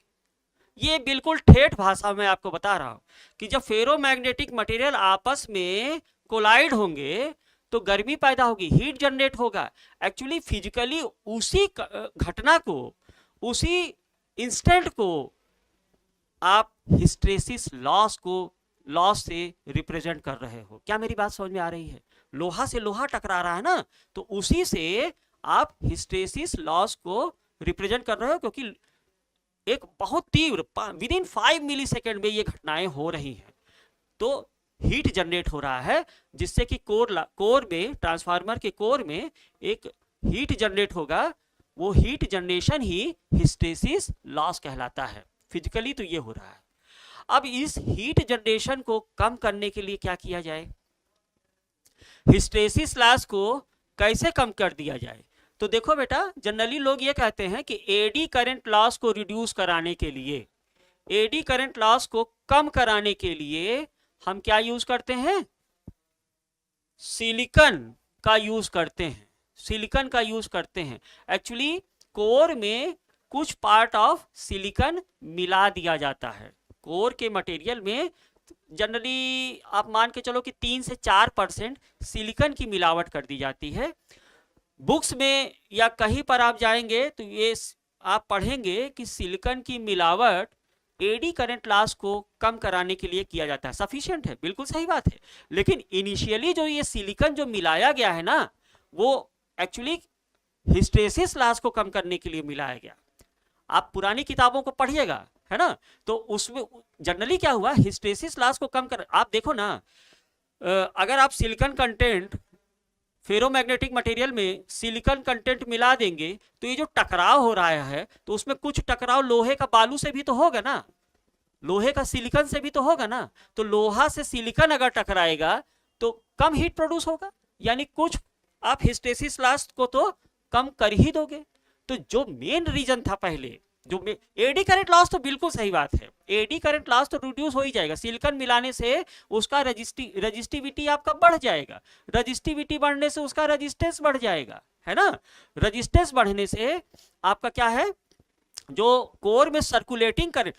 S1: ये बिल्कुल ठेठ भाषा में आपको बता रहा हूं कि जब फेरोमैग्नेटिक मटेरियल आपस में कोलाइड होंगे तो गर्मी पैदा होगी, हीट जनरेट होगा। एक्चुअली फिजिकली उसी घटना को, उसी इंस्टेंट को आप हिस्टेरेसिस लॉस से रिप्रेजेंट कर रहे हो। क्या मेरी बात समझ में आ रही है? लोहा से लोहा टकरा रहा है ना, तो उसी से आप हिस्टेरेसिस लॉस को रिप्रेजेंट कर रहे हो, क्योंकि एक बहुत तीव्र विदिन 5 मिलीसेकंड में ये घटनाएं हो रही हैं। तो हीट जनरेट हो रहा है जिससे कि कोर में, ट्रांसफार्मर के कोर में एक हीट जनरेट होगा। वो हीट जनरेशन ही हिस्टेरेसिस लॉस कहलाता है। फिजिकली तो ये हो रहा है। अब इस हीट जनरेशन को कम करने के लिए क्या किया जाए, हिस्टेरेसिस लॉस को कैसे कम कर दिया जाए? तो देखो बेटा, जनरली लोग ये कहते हैं कि एडी करंट लॉस को रिड्यूस कराने के लिए, एडी करंट लॉस को कम कराने के लिए हम क्या यूज करते हैं, सिलिकॉन का यूज करते हैं। सिलिकॉन का यूज करते हैं। एक्चुअली कोर में कुछ पार्ट ऑफ सिलिकॉन मिला दिया जाता है। कोर के मटेरियल में जनरली आप मान के चलो कि 3 से 4% सिलिकॉन की मिलावट कर दी जाती है। बुक्स में या कहीं पर आप जाएंगे तो ये आप पढ़ेंगे कि सिलिकॉन की मिलावट एडी करंट लॉस को कम कराने के लिए किया जाता है। सफिशिएंट है, बिल्कुल सही बात है। लेकिन इनिशियली जो ये सिलिकॉन जो मिलाया गया है ना, वो एक्चुअली हिस्टेरेसिस लॉस को कम करने के लिए मिलाया गया। आप पुरानी किताबों को पढ़िएगा, है ना, तो उसमें जनरली क्या हुआ, हिस्टेरेसिस लॉस को कम कर, आप देखो ना, अगर आप सिलिकॉन कंटेंट फेरोमैग्नेटिक मटेरियल में सिलिकॉन कंटेंट मिला देंगे तो ये जो टकराव हो रहा है तो उसमें कुछ टकराव लोहे का बालू से भी तो होगा ना, लोहे का सिलिकॉन से भी तो होगा ना। तो लोहा से सिलिकॉन अगर टकराएगा तो कम हीट प्रोड्यूस होगा, यानी कुछ आप हिस्टेरेसिस लॉस को तो कम कर ही दोगे। तो जो मेन रीजन था पहले, जो एडी करंट लॉस तो बिल्कुल सही बात है, एडी करंट लॉस तो रिड्यूस हो ही जाएगा। सिलिकॉन मिलाने से उसका रजिस्टिविटी आपका बढ़ जाएगा, रजिस्टिविटी बढ़ने से उसका रेजिस्टेंस बढ़ जाएगा, है ना। रेजिस्टेंस बढ़ने से आपका क्या है, जो कोर में सर्कुलेटिंग करंट,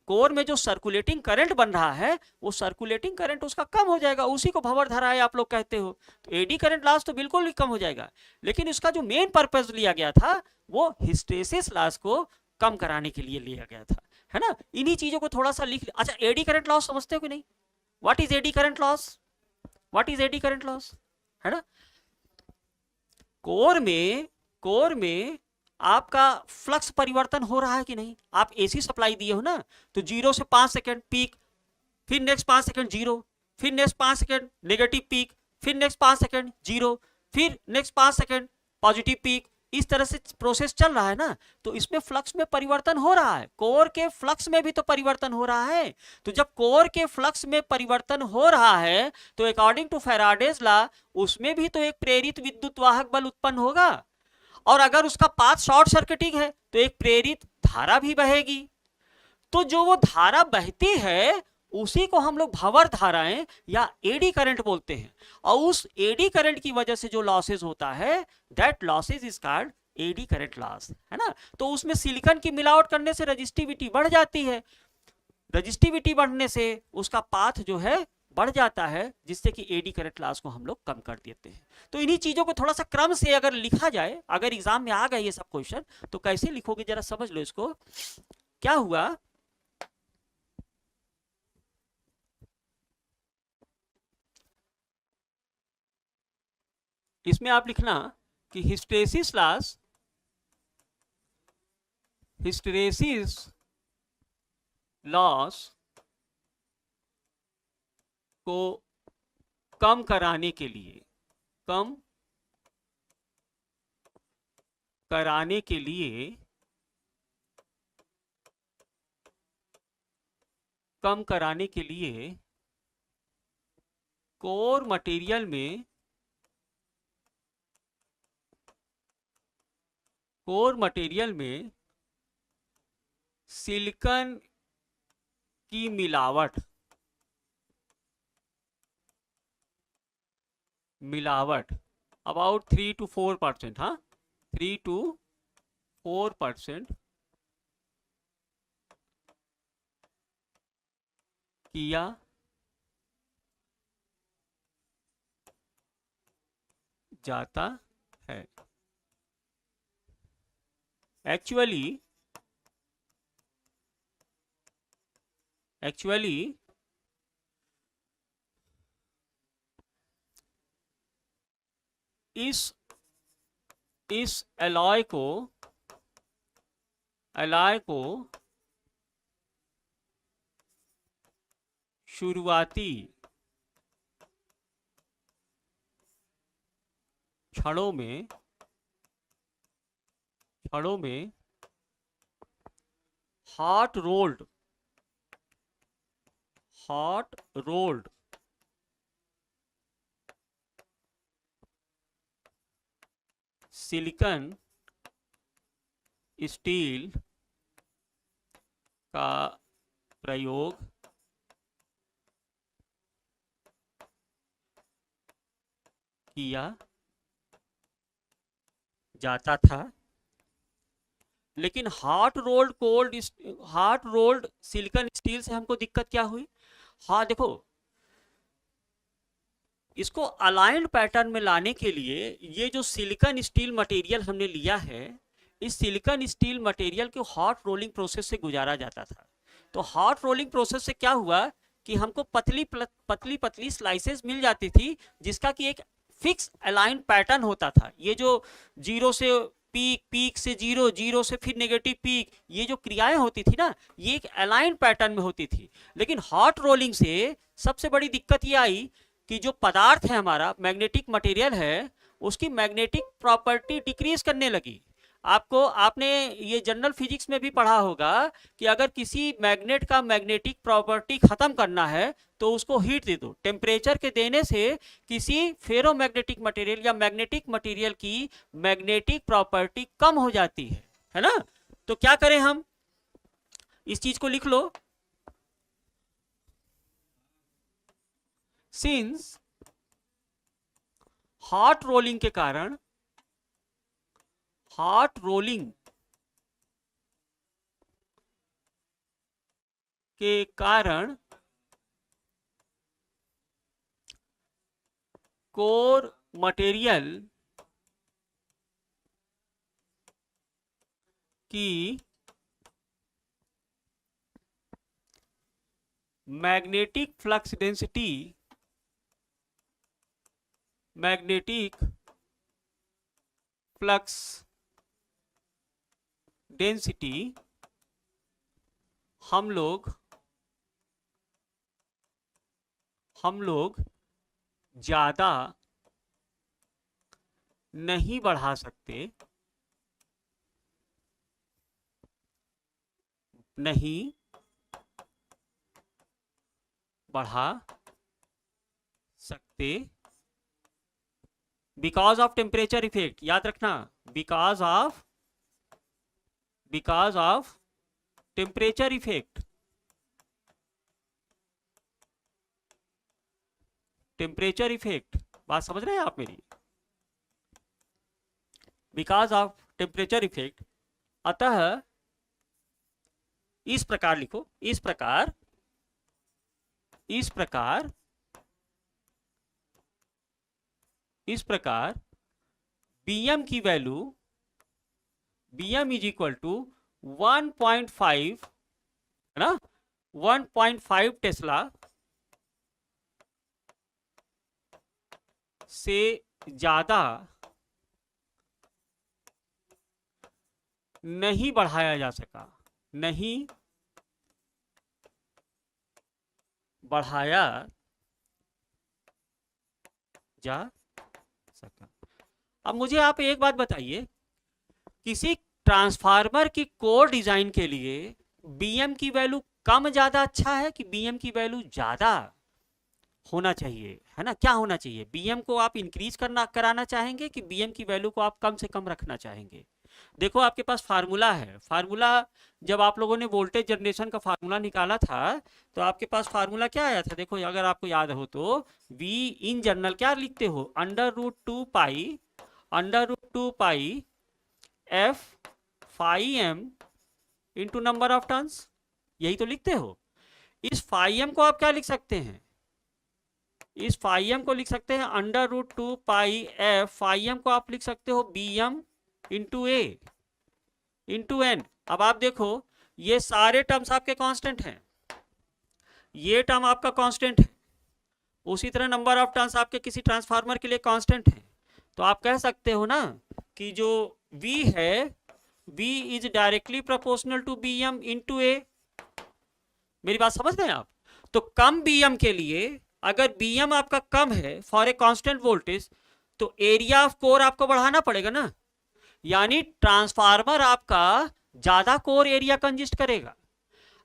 S1: कोर में जो सर्कुलेटिंग करंट बन रहा है वो सर्कुलेटिंग करंट उसका कम हो जाएगा। उसी को भंवर धाराएं आप लोग कहते हो। तो एडी करंट लॉस तो बिल्कुल भी कम हो जाएगा। लेकिन इसका जो मेन पर्पस लिया गया था वो हिस्टेरेसिस लॉस को कम कराने के लिए लिया गया था, है ना। इन्हीं चीजों को थोड़ा सा लिख। अच्छा, एडी करंट लॉस समझते हो कि नहीं? What is AD current loss? What is AD current loss, है ना। कोर में आपका फ्लक्स परिवर्तन हो रहा है कि नहीं? आप एसी सप्लाई दिए हो ना, तो 0 से 5 सेकंड पीक, फिर नेक्स्ट 5 सेकंड 0, फिर नेक्स्ट 5 सेकंड नेगेटिव पीक, फिर नेक्स्ट 5 सेकंड 0, फिर नेक्स्ट 5 सेकंड पॉजिटिव पीक। इस तरह से प्रोसेस चल रहा है ना, तो इसमें फ्लक्स में परिवर्तन हो रहा है। कोर के फ्लक्स में भी तो परिवर्तन हो रहा है। तो जब कोर के फ्लक्स में परिवर्तन हो रहा है तो अकॉर्डिंग टू फैराडेज लॉ उसमें भी तो एक प्रेरित विद्युत वाहक बल उत्पन्न होगा, और अगर उसका पाथ शॉर्ट सर्किटिंग है तो एक प्रेरित धारा भी बहेगी। तो जो वो धारा बहती है उसी को हम लोग भंवर धाराएं या एडी करंट बोलते हैं। और उस एडी करंट की वजह से जो लॉसेस होता है, that losses is called AD current loss, है ना। तो उसमें सिलिकॉन की मिलावट करने से रजिस्टिविटी बढ़ जाती है। रजिस्टिविटी बढ़ने से उसका पाथ जो है बढ़ जाता है, जिससे कि एडी करंट लॉस को हम लोग कम कर देते हैं। तो इन्हीं चीजों को थोड़ा सा क्रम से अगर लिखा जाए, अगर एग्जाम में आ गए ये सब क्वेश्चन, तो कैसे लिखोगे जरा समझ लो इसको। क्या हुआ, इसमें आप लिखना कि हिस्टेरेसिस लॉस को कम कराने के लिए, कम कराने के लिए, कम कराने के लिए कोर मटेरियल में सिलिकॉन की मिलावट अबाउट 3 to 4%, हाँ 3 to 4% किया जाता है। एक्चुअली इस एलॉय को शुरुआती क्षणों में हॉट रोल्ड सिलिकॉन स्टील का प्रयोग किया जाता था। लेकिन हॉट रोल्ड सिलिकॉन स्टील से हमको दिक्कत क्या हुई? हाँ देखो, इसको अलाइंड पैटर्न में लाने के लिए ये जो सिलिकॉन स्टील मटेरियल हमने लिया है, इस सिलिकॉन स्टील मटेरियल को हॉट रोलिंग प्रोसेस से गुजारा जाता था। तो हॉट रोलिंग प्रोसेस से क्या हुआ कि हमको पतली स्लाइसेस मिल जाती थी, जिसका कि एक फिक्स अलाइंड पैटर्न होता था। ये जो जीरो से पीक से जीरो से फिर नेगेटिव पीक, ये जो क्रियाएं होती थी ना, ये एक अलाइंड पैटर्न में होती थी। लेकिन हॉट रोलिंग से सबसे बड़ी दिक्कत ये आई कि जो पदार्थ है हमारा, मैग्नेटिक मटेरियल है, उसकी मैग्नेटिक प्रॉपर्टी डिक्रीज करने लगी। आपने ये जनरल फिजिक्स में भी पढ़ा होगा कि अगर किसी मैग्नेट का मैग्नेटिक प्रॉपर्टी खत्म करना है तो उसको हीट दे दो। टेम्परेचर के देने से किसी फेरोमैग्नेटिक मटेरियल या मैग्नेटिक मटेरियल की मैग्नेटिक प्रॉपर्टी कम हो जाती है ना। तो क्या करें हम, इस चीज को लिख लो। सिंस हॉट रोलिंग के कारण कोर मटेरियल की मैग्नेटिक फ्लक्स डेंसिटी हम लोग ज्यादा नहीं बढ़ा सकते, बिकॉज ऑफ टेम्परेचर इफेक्ट। याद रखना, बिकॉज ऑफ टेम्परेचर इफेक्ट। बात समझ रहे हैं आप मेरी? Because of temperature effect. अतः इस प्रकार लिखो, इस प्रकार Bm की value, Bm is equal to 1.5 है ना, 1.5 टेस्ला से ज्यादा नहीं बढ़ाया जा सका, अब मुझे आप एक बात बताइए, किसी ट्रांसफार्मर की कोर डिजाइन के लिए Bm की वैल्यू कम ज्यादा अच्छा है कि Bm की वैल्यू ज्यादा? होना चाहिए, है ना? क्या होना चाहिए? बीएम को आप इंक्रीज कराना चाहेंगे कि बीएम की वैल्यू को आप कम से कम रखना चाहेंगे? देखो आपके पास फार्मूला है, फार्मूला जब आप लोगों ने वोल्टेज जनरेशन का फार्मूला निकाला था तो आपके पास फार्मूला क्या आया था? देखो अगर आपको याद हो तो V इन जनरल क्या लिखते हो? Under root 2 pi F phi M into number of turns, यही तो लिखते हो। इस फाई एम को आप क्या लिख सकते हैं? इस फाई एम को लिख सकते हैं under root 2 pi F, phi M को आप लिख सकते हो बी एम इंटू ए इंटू एन। अब आप देखो ये सारे टर्म्स आपके कांस्टेंट हैं, ये टर्म आपका कांस्टेंट है, उसी तरह नंबर ऑफ टर्न्स आपके किसी ट्रांसफार्मर के लिए कांस्टेंट है। तो आप कह सकते हो ना कि जो V है V is directly proportional to B M into A. मेरी बात समझ रहे हैं आप? तो कम BM के लिए अगर BM आपका कम है फॉर ए कांस्टेंट वोल्टेज तो एरिया ऑफ कोर आपको बढ़ाना पड़ेगा ना, यानी ट्रांसफार्मर आपका ज्यादा कोर एरिया कंजिस्ट करेगा।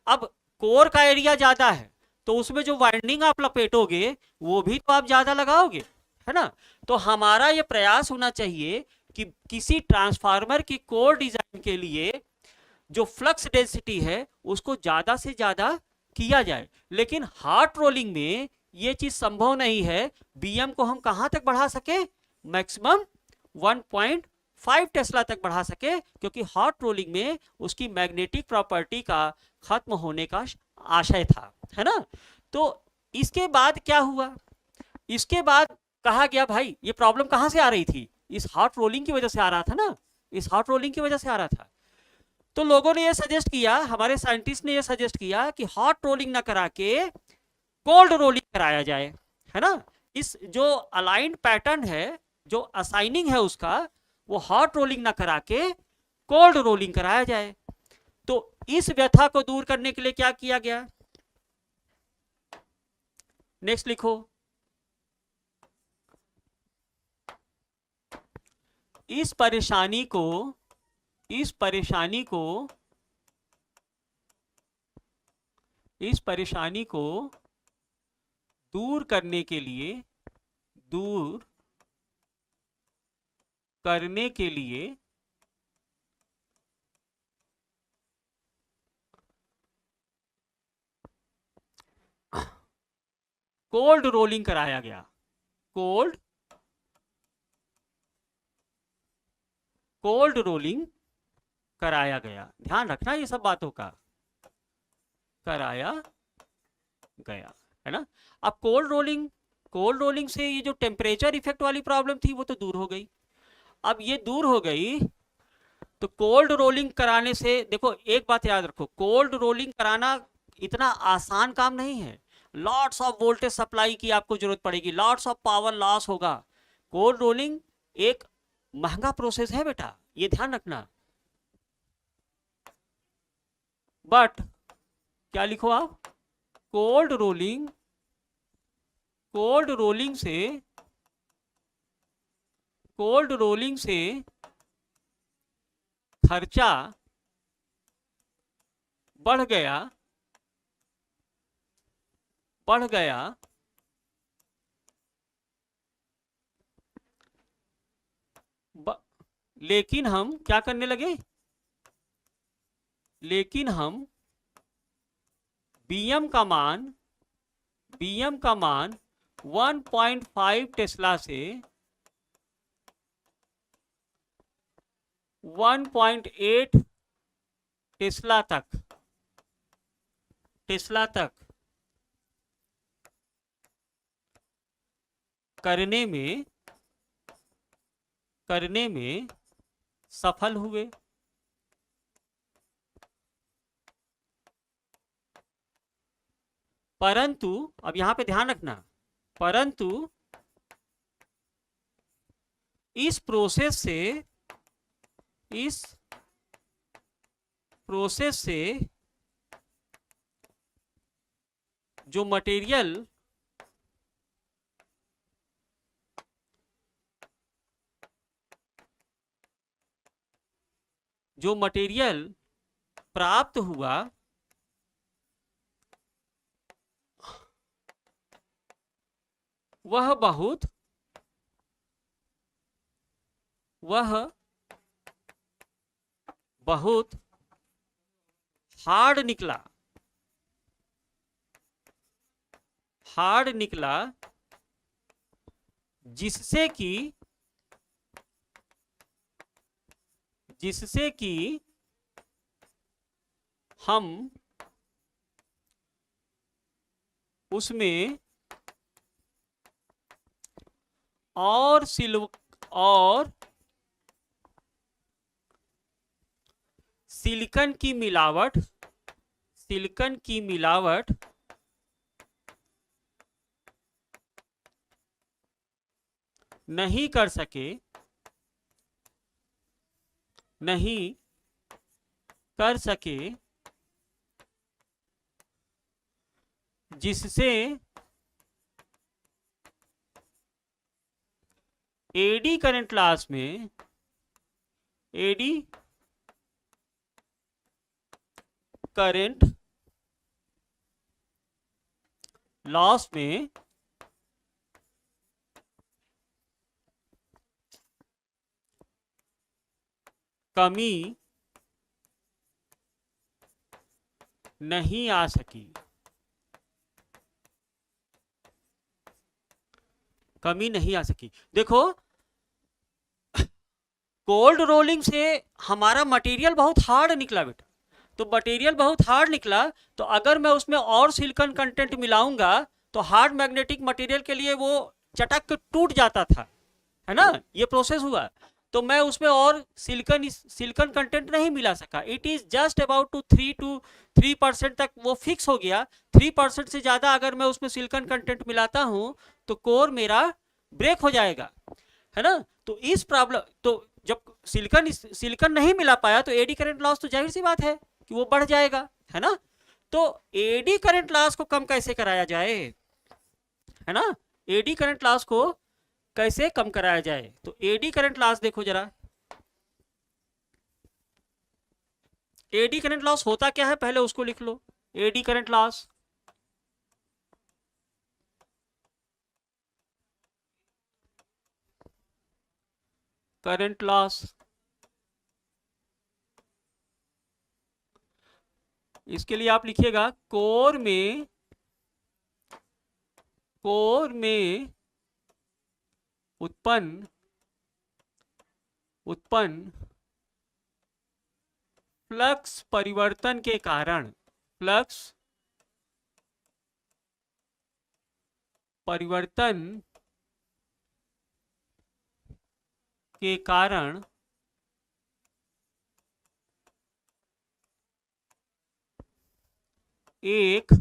S1: अब कोर का एरिया ज्यादा है तो उसमें जो वाइंडिंग आप लपेटोगे वो भी तो आप ज्यादा लगाओगे, है ना? तो हमारा ये प्रयास होना चाहिए कि किसी ट्रांसफार्मर की कोर डिजाइन के लिए जो फ्लक्स डेंसिटी है उसको ज्यादा से ज्यादा किया जाए। लेकिन हार्ट रोलिंग में ये चीज संभव नहीं है। बीएम को हम कहां तक बढ़ा सके? मैक्सिमम 1.5 टेस्ला तक बढ़ा सके, क्योंकि हॉट रोलिंग में उसकी मैग्नेटिक प्रॉपर्टी का खत्म होने का आशय था, है ना? तो इसके बाद क्या हुआ? इसके बाद कहा गया भाई ये प्रॉब्लम कहां से आ रही थी? इस हॉट रोलिंग की वजह से आ रहा था ना, इस हॉट रोलिंग की वजह से आ रहा था। तो लोगों ने ये सजेस्ट किया, हमारे साइंटिस्ट ने ये सजेस्ट किया कि हॉट रोलिंग ना करा के कोल्ड रोलिंग कराया जाए, है ना? इस जो अलाइंड पैटर्न है, जो असाइनिंग है उसका, वो हॉट रोलिंग ना करा के कोल्ड रोलिंग कराया जाए। तो इस व्यथा को दूर करने के लिए क्या किया गया? नेक्स्ट लिखो। इस परेशानी को इस परेशानी को दूर करने के लिए कोल्ड रोलिंग कराया गया। कोल्ड रोलिंग कराया गया। ध्यान रखना ये सब बातों का, कराया गया, है ना? अब कोल्ड रोलिंग से ये जो टेम्परेचर इफेक्ट वाली प्रॉब्लम थी वो तो दूर हो गई। अब ये दूर हो गई तो कोल्ड रोलिंग कराने से, देखो एक बात याद रखो, कोल्ड रोलिंग कराना इतना आसान काम नहीं है। लॉट्स ऑफ वोल्टेज सप्लाई की आपको जरूरत पड़ेगी, लॉट्स ऑफ पावर लॉस होगा। कोल्ड रोलिंग एक महंगा प्रोसेस है बेटा, ये ध्यान रखना। बट क्या लिखो आप? कोल्ड रोलिंग से खर्चा बढ़ गया लेकिन हम क्या करने लगे? लेकिन हम बीएम का मान 1.5 टेस्ला से 1.8 टेस्ला तक करने में सफल हुए। परंतु अब यहां पे ध्यान रखना, परंतु इस प्रोसेस से जो मटेरियल प्राप्त हुआ वह बहुत वह बहुत हार्ड निकला, हार्ड निकला, जिससे कि हम उसमें और सिलिकॉन की मिलावट नहीं कर सके, जिससे एडी करंट लॉस में कमी नहीं आ सकी, देखो कोल्ड रोलिंग से हमारा मटेरियल बहुत हार्ड निकला बेटा, तो मटेरियल बहुत हार्ड निकला, तो अगर मैं उसमें और सिलिकॉन कंटेंट मिलाऊंगा तो हार्ड मैग्नेटिक मटेरियल के लिए वो चटक के टूट जाता था, है ना, ये प्रोसेस हुआ, तो मैं उसमें और सिलिकॉन कंटेंट नहीं मिला सका। It is just about to 3% तक वो फिक्स हो गया। 3% से ज्यादा अगर मैं उसमें सिलिकॉन कंटेंट मिलाता हूं तो कोर मेरा ब्रेक हो जाएगा, है ना। तो इस प्रॉब्लम, तो जब सिलिकॉन नहीं मिला पाया तो एडी करंट लॉस तो जाहिर सी बात है कि वो बढ़ जाएगा, है ना। तो एडी करंट लॉस को कम कैसे कराया जाए, है ना, एडी करंट लॉस को कैसे कम कराया जाए, तो एडी करंट लॉस देखो जरा, एडी करंट लॉस होता क्या है पहले उसको लिख लो। Eddy current loss current loss, इसके लिए आप लिखिएगा कोर में उत्पन्न फ्लक्स परिवर्तन के कारण, फ्लक्स परिवर्तन के कारण एक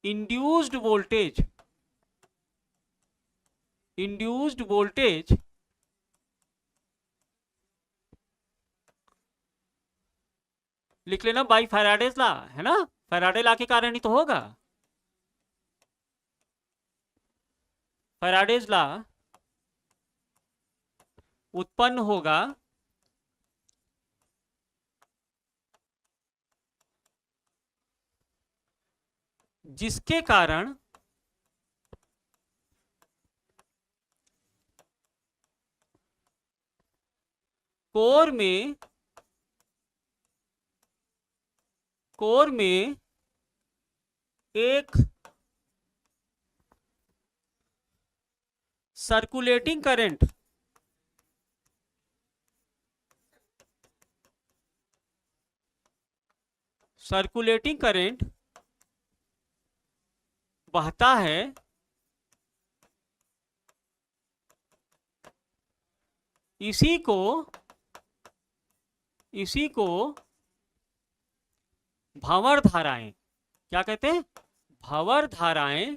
S1: इंड्यूस्ड वोल्टेज लिख लेना बाई फैराडेज लॉ, है ना, फैराडे लॉ के कारण ही तो होगा, फैराडेज लॉ उत्पन्न होगा जिसके कारण कोर में एक सर्कुलेटिंग करंट बहता है, इसी को भंवर धाराएं, क्या कहते हैं, भंवर धाराएं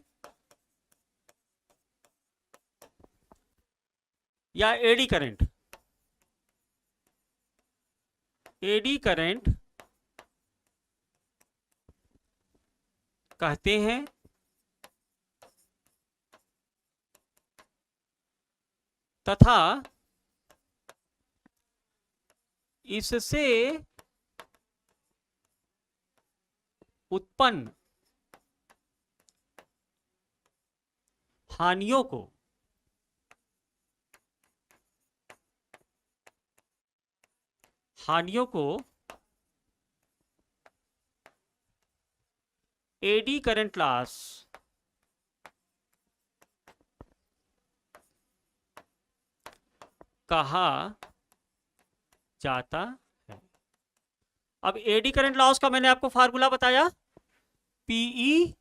S1: या एडी करंट कहते हैं। तथा इससे उत्पन्न हानियों को एडी करंट लॉस कहा जाता है। अब एडी करंट लॉस का मैंने आपको फार्मूला बताया, PE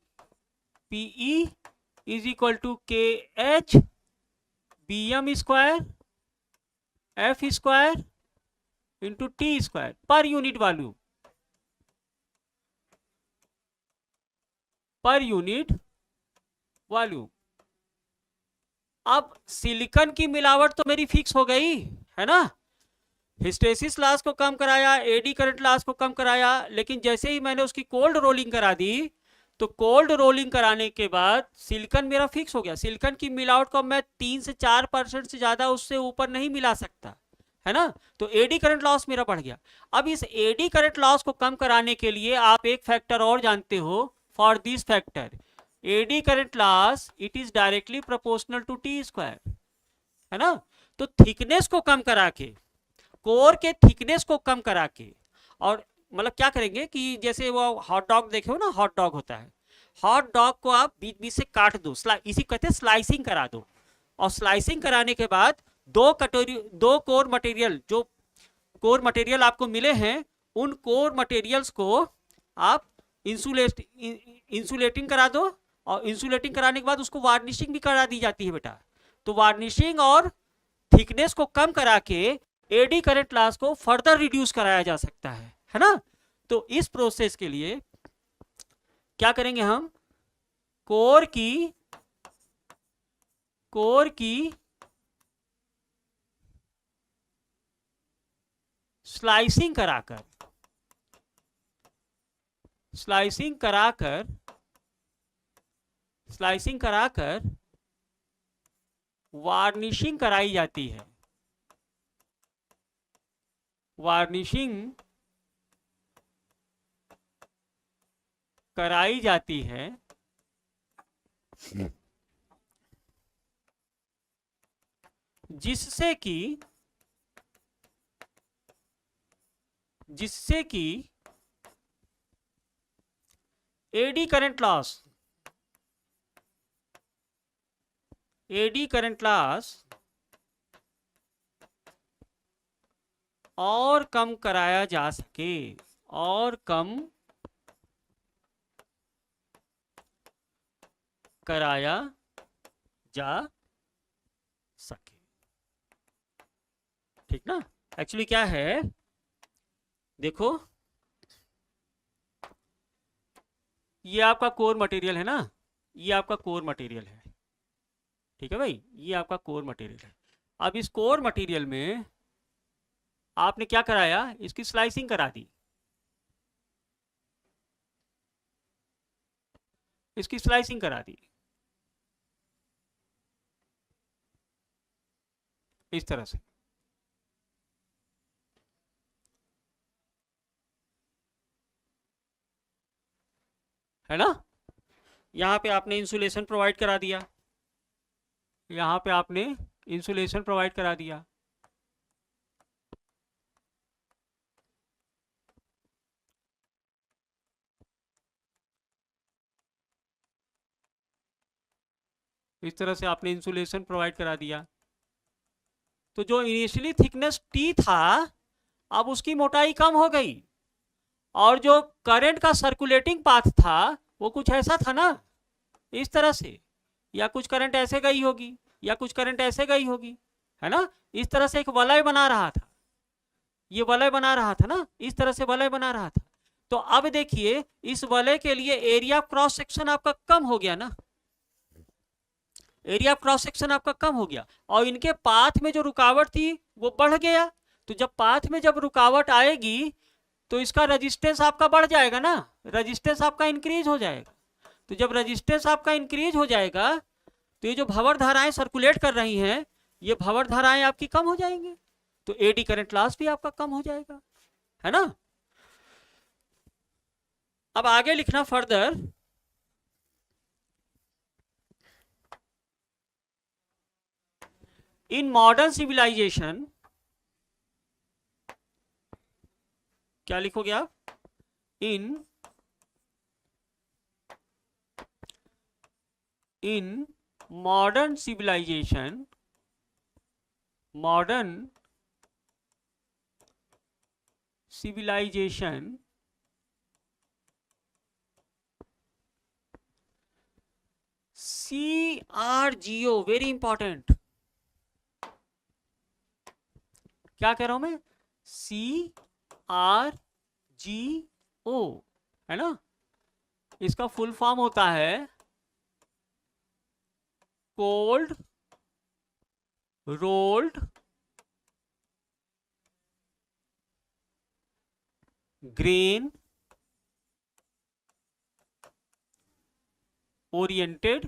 S1: is equal to K H B M square F square into T square per unit volume, अब सिलिकॉन की मिलावट तो मेरी फिक्स हो गई है ना, हिस्टेरिसिस लॉस को कम कराया, एडी करंट लॉस को कम कराया, लेकिन जैसे ही मैंने उसकी कोल्ड रोलिंग करा दी, तो कोल्ड रोलिंग कराने के बाद सिलिकॉन मेरा फिक्स हो गया। सिलिकॉन की मिलावट को मैं 3 से 4% से ज्यादा उससे ऊपर नहीं मिला सकता, है ना, तो एडी करंट लॉस मेरा बढ़ गया। अब इस एडी करंट लॉस को कम कराने के लिए आप एक फैक्टर और जानते हो, for this factor eddy current loss it is directly proportional to T square, है ना। तो थिकनेस को कम करा के, कोर के थिकनेस को कम करा के, और मतलब क्या करेंगे कि जैसे वो हॉट डॉग देखे हो ना, हॉट डॉग होता है, हॉट डॉग को आप बीच बीच से काट दो, इसी कहते हैं स्लाइसिंग करा दो, और स्लाइसिंग कराने के बाद दो कोर मटेरियल, जो कोर मटेरियल आपको मिले हैं, उन कोर मटेरियल्स को आप इंसुलेटिंग करा दो, और इंसुलेटिंग कराने के बाद उसको वार्निशिंग भी करा दी जाती है बेटा। तो वार्निशिंग और थिकनेस को कम करा के एडी करंट लॉस को फर्दर रिड्यूस कराया जा सकता है ना। तो इस प्रोसेस के लिए क्या करेंगे हम, कोर की स्लाइसिंग कराकर वार्निशिंग कराई जाती है, जिससे कि एडी करंट लॉस और कम कराया जा सके, ठीक ना। एक्चुअली क्या है, देखो ये आपका कोर मटेरियल है ना, ये आपका कोर मटेरियल है, ठीक है भाई, ये आपका कोर मटेरियल है। अब इस कोर मटेरियल में आपने क्या कराया, इसकी स्लाइसिंग करा दी, इस तरह से, है ना। यहां पे आपने इंसुलेशन प्रोवाइड करा दिया, इस तरह से आपने इंसुलेशन प्रोवाइड करा दिया। तो जो इनिशियली थिकनेस टी था, अब उसकी मोटाई कम हो गई, और जो करंट का सर्कुलेटिंग पाथ था वो कुछ ऐसा था ना, इस तरह से, या कुछ करंट ऐसे गई होगी, या कुछ करंट ऐसे गई होगी, है ना। इस तरह से एक वलय बना रहा था, ये वलय बना रहा था ना, इस तरह से वलय बना रहा था। तो अब देखिए इस वलय के लिए एरिया क्रॉस सेक्शन आपका कम हो गया ना, एरिया क्रॉस सेक्शन आपका कम हो गया, और इनके पाथ में जो रुकावट थी वो बढ़ गया। तो जब पाथ में जब रुकावट आएगी तो इसका रेजिस्टेंस आपका बढ़ जाएगा ना, रेजिस्टेंस आपका इंक्रीज हो जाएगा। तो जब रेजिस्टेंस आपका इंक्रीज हो जाएगा तो ये जो भंवर धाराएं सर्कुलेट कर रही हैं, ये भंवर धाराएं आपकी कम हो जाएंगी, तो एडी करंट लॉस भी आपका कम हो जाएगा, है ना। अब आगे लिखना फर्दर, इन मॉडर्न सिविलाइजेशन, क्या लिखोगे आप? In modern civilization, CRGO, very important. क्या कह रहा हूं मैं? CRGO, है ना? इसका फुल फॉर्म होता है cold rolled grain oriented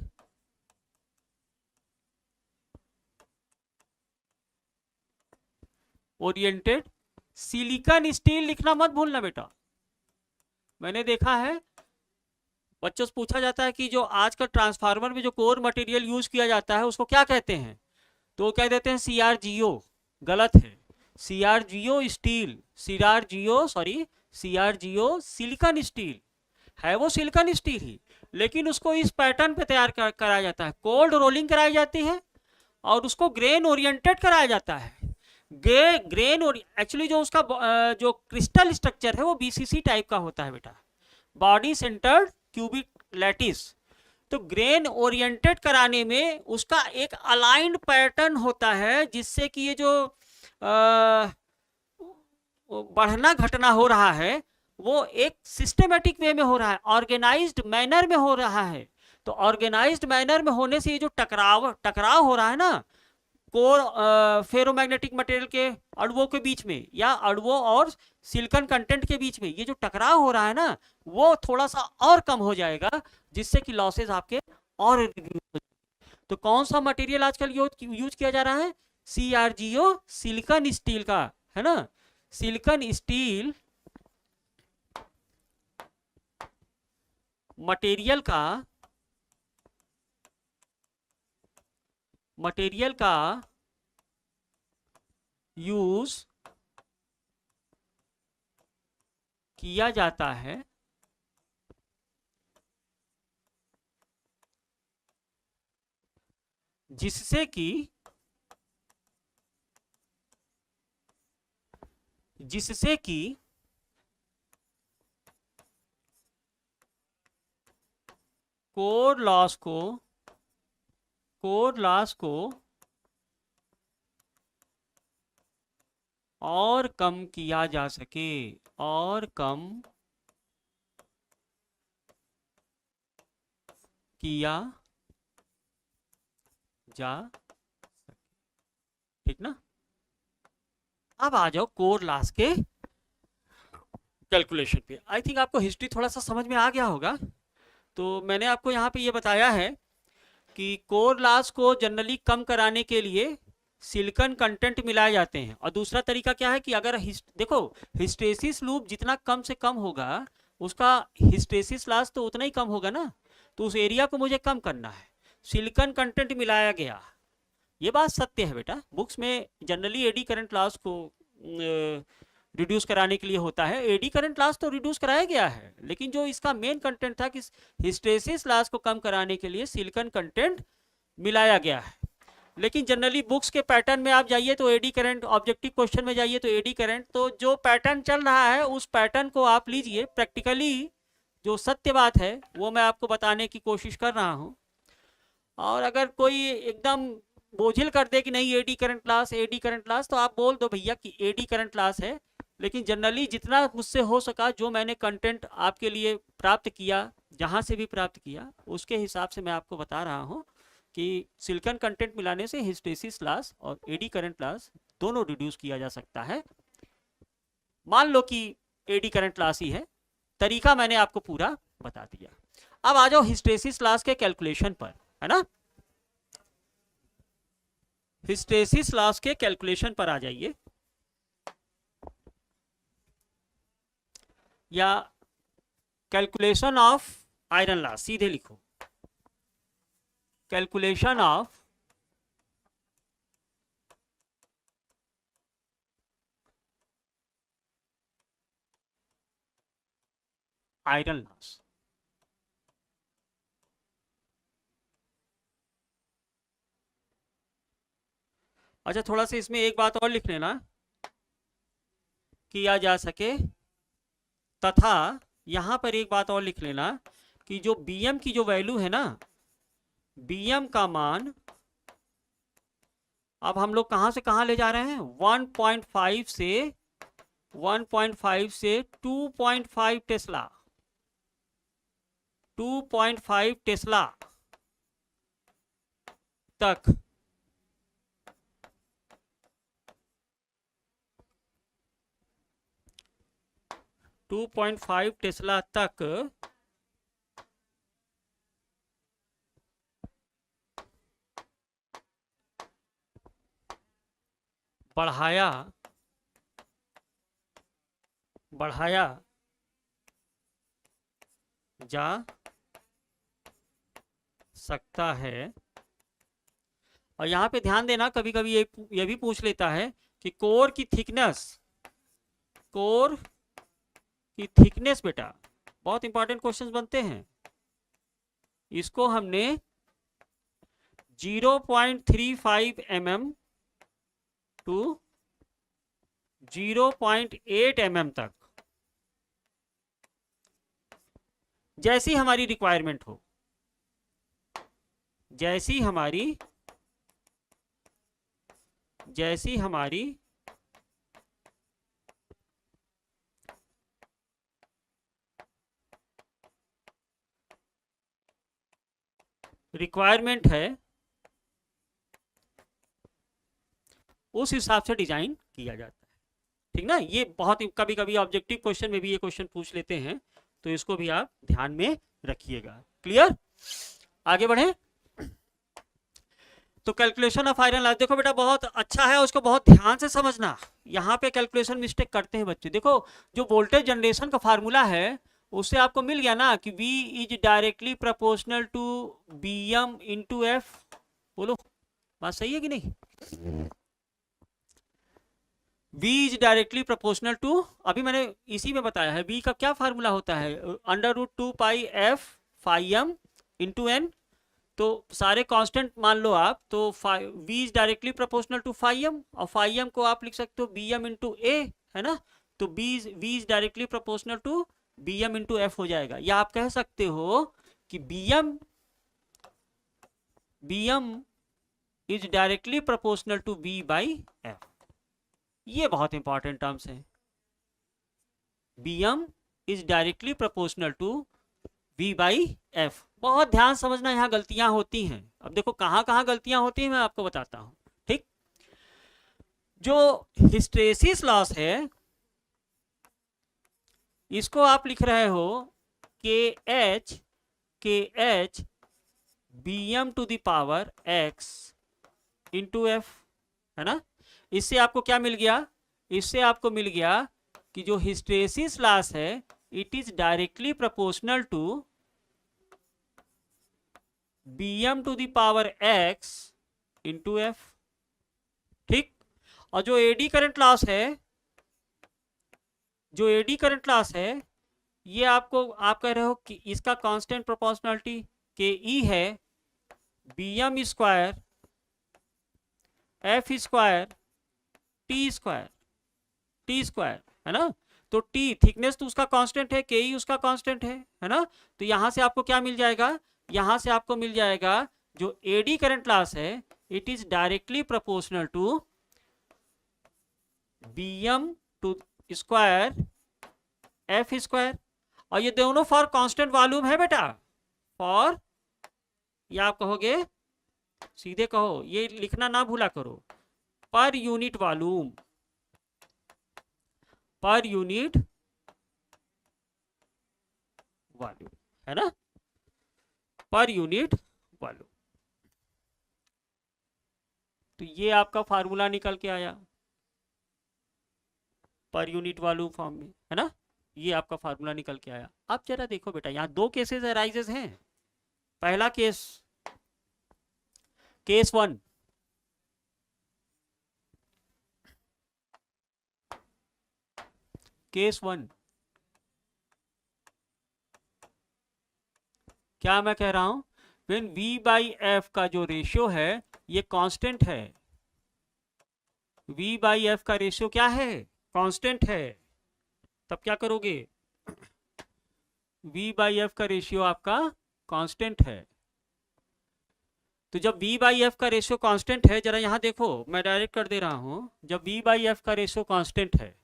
S1: silicon steel. लिखना मत भूलना बेटा। मैंने देखा है बच्चों से पूछा जाता है कि जो आज का ट्रांसफार्मर में जो कोर मटेरियल यूज किया जाता है उसको क्या कहते हैं, तो कह देते हैं CRGO। गलत है। CRGO steel, CRGO silicon steel है, वो सिलिकॉन स्टील ही, लेकिन उसको इस पैटर्न पे तैयार कराया जाता है। कोल्ड रोलिंग कराई जाती है और उसको ग्रेन ओरिएंटेड कराया जाता है। ग्रेन एक्चुअली जो उसका जो क्रिस्टल स्ट्रक्चर है वो BCC टाइप का होता है बेटा, बॉडी सेंटर्ड क्यूबिक लैटिस। तो ग्रेन ओरिएंटेड कराने में उसका एक अलाइंड पैटर्न होता है, जिससे कि ये जो बढ़ना घटना हो रहा है वो एक सिस्टमेटिक वे में हो रहा है, ऑर्गेनाइज्ड मैनर में हो रहा है। तो ऑर्गेनाइज्ड मैनर में होने से ये जो टकराव हो रहा है ना कोर फेरोमैग्नेटिक मटेरियल के अणुओं के बीच में या अणुओं और सिलिकॉन कंटेंट के बीच में, ये जो टकराव हो रहा है ना वो थोड़ा सा और कम हो जाएगा, जिससे कि लॉसेस आपके और रिड्यूस हो जाएंगे। तो कौन सा मटेरियल आजकल यूज किया जा रहा है? CRGO, सिलिकॉन स्टील का, है ना? सिलिकॉन स्टील मटेरियल का यूज किया जाता है जिससे कि कोर लॉस को और कम किया जा सके, और कम किया जा सके। ठीक ना? अब आ जाओ कोर लॉस के कैलकुलेशन पे। आई थिंक आपको हिस्ट्री थोड़ा सा समझ में आ गया होगा। तो मैंने आपको यहाँ पे ये बताया है कि कोर लॉस को जनरली कम कराने के लिए सिलिकॉन कंटेंट मिलाए जाते हैं। और दूसरा तरीका क्या है कि अगर देखो हिस्टेसिस लूप जितना कम से कम होगा उसका हिस्टेसिस लॉस तो उतना ही कम होगा ना, तो उस एरिया को मुझे कम करना है, सिलिकॉन कंटेंट मिलाया गया। ये बात सत्य है बेटा। बुक्स में जनरली एडी करंट लॉस को रिड्यूस कराने के लिए होता है। एडी करंट लॉस तो रिड्यूस कराया गया है, लेकिन जो इसका मेन कंटेंट था कि हिस्टेसिस लॉस को कम कराने के लिए सिलिकॉन कंटेंट मिलाया गया है। लेकिन जनरली बुक्स के पैटर्न में आप जाइए तो एडी करंट, ऑब्जेक्टिव क्वेश्चन में जाइए तो एडी करंट, तो जो पैटर्न चल रहा है उस पैटर्न को आप लीजिए। प्रैक्टिकली जो सत्य बात है वो मैं आपको बताने की कोशिश कर रहा हूँ। और अगर कोई एकदम बोझिल कर दे कि नहीं एडी करंट लॉस, तो आप बोल दो भैया कि एडी करंट लॉस है, लेकिन जनरली जितना मुझसे हो सका, जो मैंने कंटेंट आपके लिए प्राप्त किया, जहाँ से भी प्राप्त किया, उसके हिसाब से मैं आपको बता रहा हूँ कि सिलिकॉन कंटेंट मिलाने से हिस्टेसिस लॉस और एडी करंट लॉस दोनों रिड्यूस किया जा सकता है। मान लो कि एडी करंट लॉस ही है, तरीका मैंने आपको पूरा बता दिया। अब आ जाओ हिस्टेसिस लॉस के कैलकुलेशन पर, है ना? हिस्टेसिस लॉस के कैलकुलेशन पर आ जाइए, या कैलकुलेशन ऑफ आयरन लॉस सीधे लिखो, कैलकुलेशन ऑफ आयरन लॉस। अच्छा, थोड़ा सा इसमें एक बात और लिख लेना, किया जा सके, तथा यहां पर एक बात और लिख लेना कि जो बीएम की जो वैल्यू है ना, बीएम का मान अब हम लोग कहां से कहां ले जा रहे हैं, 1.5 से 2.5 टेस्ला, 2.5 टेस्ला तक। 2.5 टेस्ला तक बढ़ाया जा सकता है। और यहां पे ध्यान देना, कभी कभी ये भी पूछ लेता है कि कोर की थिकनेस बेटा, बहुत इंपॉर्टेंट क्वेश्चंस बनते हैं। इसको हमने 0.35 mm टू 0.8 mm तक, जैसी हमारी रिक्वायरमेंट हो, जैसी हमारी रिक्वायरमेंट है, उस हिसाब से डिजाइन किया जाता है। ठीक ना, ये बहुत कभी कभी ऑब्जेक्टिव क्वेश्चन में भी ये क्वेश्चन पूछ लेते हैं, तो इसको भी आप ध्यान में रखिएगा। क्लियर, आगे बढ़े। तो कैलकुलेशन ऑफ आयरन लॉस देखो बेटा, बहुत अच्छा है, उसको बहुत ध्यान से समझना। यहाँ पे कैलकुलेशन मिस्टेक करते हैं बच्चे। देखो, जो वोल्टेज जनरेशन का फार्मूला है उससे आपको मिल गया ना कि V is directly proportional to BM into F. बोलो, बात सही है कि नहीं? V is directly proportional to, अभी मैंने इसी में बताया है, V का क्या फार्मूला होता है, √2πf φm इंटू एन। तो सारे कांस्टेंट मान लो आप, तो V is directly proportional to φm, और φm को आप लिख सकते हो BM इंटू ए, है ना। तो V is directly proportional to BM into F हो जाएगा। या आप कह सकते हो कि BM is directly proportional to V by F. ये बहुत इंपॉर्टेंट टर्म्स है। BM is directly proportional to V by F. बहुत ध्यान समझना, यहां गलतियां होती हैं। अब देखो कहां कहां गलतियां होती हैं, मैं आपको बताता हूं। ठीक, जो हिस्टेरेसिस लॉस है इसको आप लिख रहे हो KH BM to the power X into F, है ना। इससे आपको क्या मिल गया, इससे आपको मिल गया कि जो हिस्टेरेसिस लॉस है it is directly proportional to BM to the power X into F. ठीक, और जो एडी करंट लॉस है, ये आपको, आप कह रहे हो कि इसका कांस्टेंट प्रोपोर्शनलिटी KE है BM square F square T square, है ना। तो T थिकनेस तो उसका कांस्टेंट है, KE उसका कांस्टेंट है ना। तो यहां से आपको क्या मिल जाएगा, यहां से आपको मिल जाएगा जो एडी करंट लॉस है it is directly proportional to BM to square F square. और ये दोनों फॉर कांस्टेंट वॉल्यूम है बेटा, फॉर, या आप कहोगे, सीधे कहो, ये लिखना ना भूला करो, पर यूनिट वॉल्यूम, है ना, पर यूनिट वॉल्यूम। तो ये आपका फार्मूला निकल के आया पर यूनिट वॉल्यूम फॉर्म में, है ना। ये आपका फार्मूला निकल के आया। अब जरा देखो बेटा, यहां दो केसेस अराइजेस हैं। पहला केस, केस 1, क्या मैं कह रहा हूं, व्हेन v बाई एफ का जो रेशियो है ये कांस्टेंट है, v बाई एफ का रेशियो क्या है, कांस्टेंट है, तब क्या करोगे, v बाई एफ का रेशियो आपका कांस्टेंट है। तो जब v बाई एफ का रेशियो कांस्टेंट है, जरा यहां देखो मैं डायरेक्ट कर दे रहा हूं, जब v बाई एफ का रेशियो कांस्टेंट है,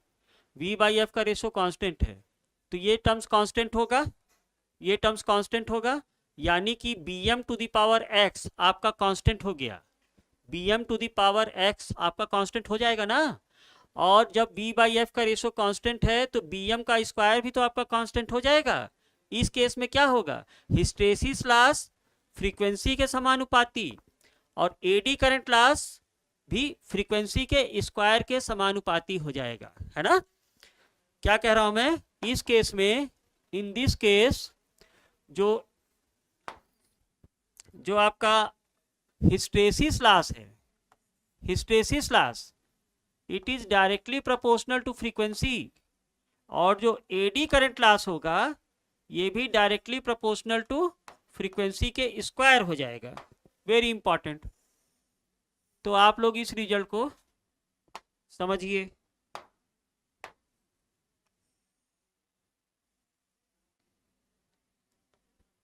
S1: v बाई एफ का रेशियो कांस्टेंट है, तो ये टर्म्स कांस्टेंट होगा, ये टर्म्स कांस्टेंट होगा, यानी कि bm to the power x आपका कांस्टेंट हो गया, bm to the power x आपका कांस्टेंट हो जाएगा ना। और जब v बाई एफ का रेशियो कांस्टेंट है तो bm का स्क्वायर भी तो आपका कांस्टेंट हो जाएगा। इस केस में क्या होगा, हिस्टेरिसिस लॉस फ्रीक्वेंसी के समानुपाती और एडी करंट लॉस भी फ्रीक्वेंसी के स्क्वायर के समानुपाती हो जाएगा, है ना। क्या कह रहा हूं मैं, इस केस में, इन दिस केस, जो आपका हिस्टेरिसिस लॉस है, hysteresis loss it is directly proportional to frequency, और जो एडी करंट लॉस होगा ये भी डायरेक्टली प्रोपोर्शनल टू फ्रीक्वेंसी के स्क्वायर हो जाएगा। Very important. तो आप लोग इस रिजल्ट को समझिए।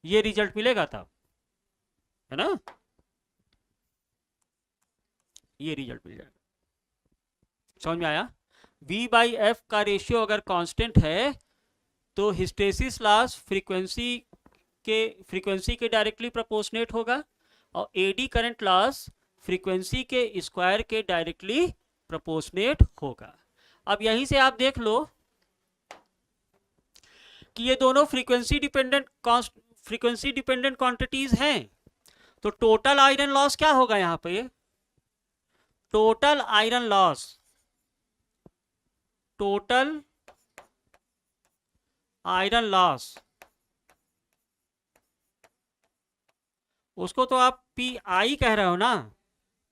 S1: ये रिजल्ट मिलेगा तब, है ना, ये रिजल्ट मिल जाएगा। समझ में आया। v बाई एफ का रेशियो अगर कांस्टेंट है तो हिस्टेरिसिस लॉस फ्रीक्वेंसी के डायरेक्टली प्रोपोर्शनेट होगा, और एडी करंट लॉस फ्रीक्वेंसी के स्क्वायर के डायरेक्टली प्रोपोर्शनेट होगा। अब यहीं से आप देख लो कि ये दोनों फ्रीक्वेंसी डिपेंडेंट क्वांटिटीज हैं, तो टोटल आयरन लॉस क्या होगा यहां पे, total iron loss, total iron loss, उसको तो आप पीआई कह रहे हो ना,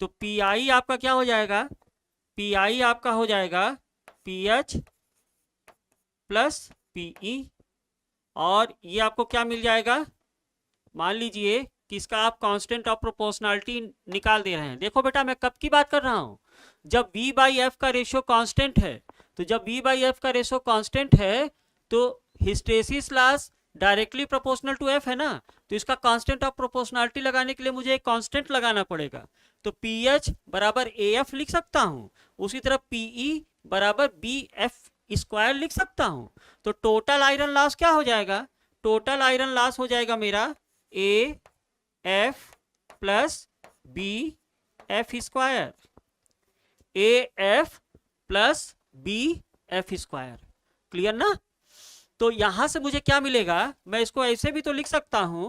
S1: तो पीआई आपका क्या हो जाएगा, पीआई आपका हो जाएगा पीएच प्लस पीई, और ये आपको क्या मिल जाएगा, मान लीजिए कि इसका आप कांस्टेंट ऑफ प्रोपोर्शनैलिटी निकाल दे रहे हैं। देखो बेटा मैं कब की बात कर रहा हूं, जब v बाई एफ का रेशियो कांस्टेंट है, तो जब v बाई एफ का रेशियो कांस्टेंट है तो hysteresis loss directly proportional to F है ना, तो इसका कांस्टेंट ऑफ प्रोपोर्शनैलिटी लगाने के लिए मुझे एक कांस्टेंट लगाना पड़ेगा, तो पीएच बराबर एएफ लिख सकता हूं, उसी तरह पीई बराबर बी एफ स्क्वायर लिख सकता हूं। तो टोटल आयरन लॉस क्या हो जाएगा, टोटल आयरन लॉस हो जाएगा मेरा A F plus B F square, A F plus B F square. Clear ना। तो यहां से मुझे क्या मिलेगा, मैं इसको ऐसे भी तो लिख सकता हूं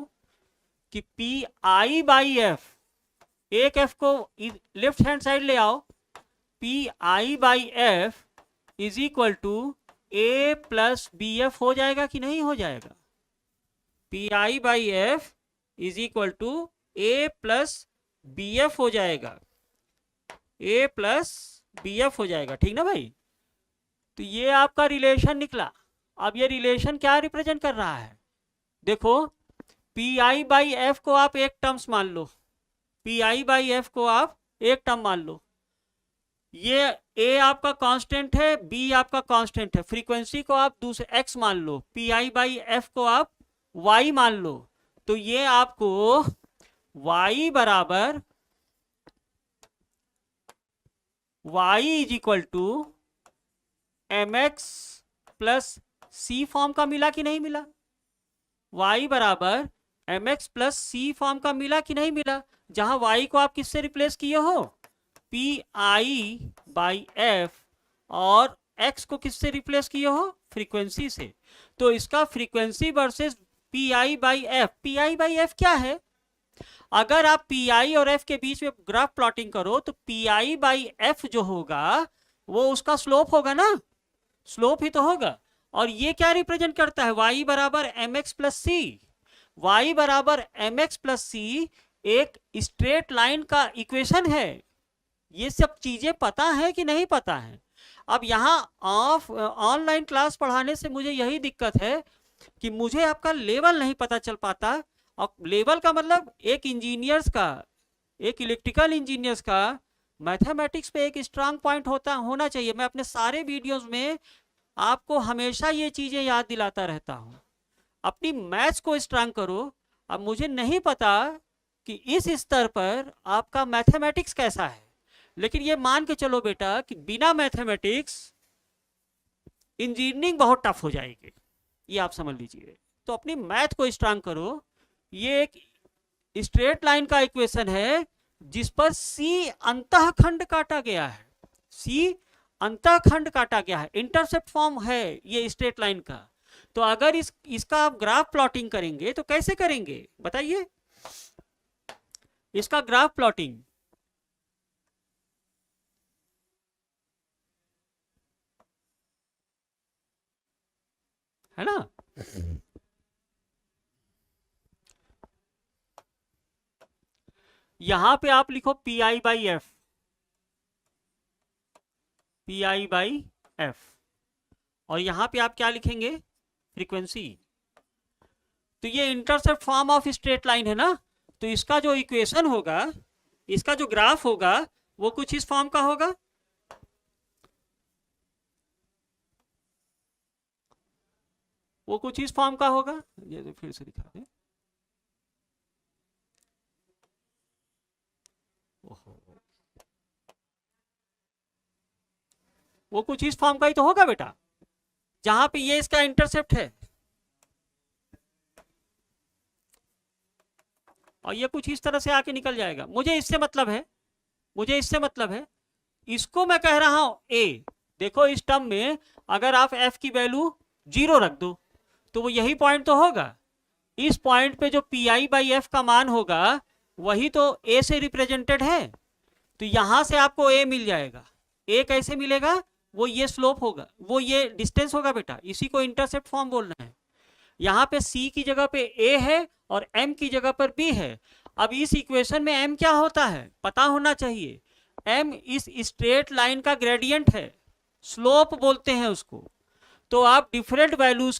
S1: कि पी आई बाई एफ, एक एफ को लेफ्ट हैंड साइड ले आओ, P I by F is equal to A plus B F हो जाएगा कि नहीं हो जाएगा, P I by F is equal to A plus B F हो जाएगा, ए प्लस बी एफ हो जाएगा, ठीक ना भाई। तो ये आपका रिलेशन निकला। अब ये रिलेशन क्या रिप्रेजेंट कर रहा है, देखो पी आई बाई एफ को आप एक टर्म्स मान लो, पी आई बाई एफ को आप एक टर्म मान लो, ये ए आपका कांस्टेंट है, बी आपका कांस्टेंट है, फ्रीक्वेंसी को आप दूसरे एक्स मान लो, पी आई बाई एफ को आप वाई मान लो, तो ये आपको वाई बराबर y is equal to m x plus c form का मिला कि नहीं मिला, y बराबर m x plus c form का मिला कि नहीं मिला, जहां y को आप किससे रिप्लेस किए हो, पी आई बाई एफ, और x को किससे रिप्लेस किए हो, फ्रीक्वेंसी से। तो इसका frequency versus P I by F, P I by F क्या है, अगर आप पी आई और एफ के बीच में ग्राफ प्लॉटिंग करो तो पी आई बाई एफ जो होगा वो उसका स्लोप होगा ना, स्लोप ही तो होगा। और ये क्या रिप्रेजेंट करता है, y बराबर एम एक्स प्लस सी, वाई बराबर एम एक्स प्लस सी एक स्ट्रेट लाइन का इक्वेशन है। ये सब चीजें पता है कि नहीं पता है। अब यहाँ ऑनलाइन क्लास पढ़ाने से मुझे यही दिक्कत है कि मुझे आपका लेवल नहीं पता चल पाता, और लेवल का मतलब एक इंजीनियर्स का, एक इलेक्ट्रिकल इंजीनियर्स का मैथमेटिक्स पे एक स्ट्रांग पॉइंट होना चाहिए। मैं अपने सारे वीडियोस में आपको हमेशा ये चीजें याद दिलाता रहता हूँ, अपनी मैथ्स को स्ट्रांग करो। अब मुझे नहीं पता कि इस स्तर पर आपका मैथमेटिक्स कैसा है, लेकिन ये मान के चलो बेटा कि बिना मैथमेटिक्स इंजीनियरिंग बहुत टफ हो जाएगी, ये आप समझ लीजिए। तो अपनी मैथ को स्ट्रांग करो। ये एक स्ट्रेट लाइन का इक्वेशन है जिस पर सी अंतःखंड काटा गया है, सी अंतःखंड काटा गया है, इंटरसेप्ट फॉर्म है ये स्ट्रेट लाइन का। तो अगर इसका आप ग्राफ प्लॉटिंग करेंगे तो कैसे करेंगे बताइए, इसका ग्राफ प्लॉटिंग है ना। यहां पे आप लिखो P I by F, P I by F, और यहां पे आप क्या लिखेंगे, फ्रीक्वेंसी। तो ये intercept form of straight line है ना, तो इसका जो इक्वेशन होगा, इसका जो ग्राफ होगा वो कुछ इस फॉर्म का होगा। वो कुछ इस फॉर्म का होगा, ये तो फिर से दिखा दे। वो कुछ इस फॉर्म का ही तो होगा बेटा, जहां पे ये इसका इंटरसेप्ट है, और ये कुछ इस तरह से आके निकल जाएगा। मुझे इससे मतलब है, मुझे इससे मतलब है, इसको मैं कह रहा हूं ए। देखो इस टर्म में अगर आप एफ की वैल्यू 0 रख दो तो वो यही पॉइंट तो होगा। इस पॉइंट पे जो पी आई बाई एफ का मान होगा वही तो ए से रिप्रेजेंटेड है, तो यहां से आपको ए मिल जाएगा। ए कैसे मिलेगा, वो ये स्लोप होगा, वो ये डिस्टेंस होगा बेटा, इसी को इंटरसेप्ट फॉर्म बोलना है। यहाँ पे C की जगह पे A है और M की जगह पर B है। अब इस इक्वेशन में M क्या होता है पता होना चाहिए। M इस स्ट्रेट लाइन का ग्रेडियंट है, स्लोप बोलते हैं उसको। तो आप डिफरेंट वैल्यूज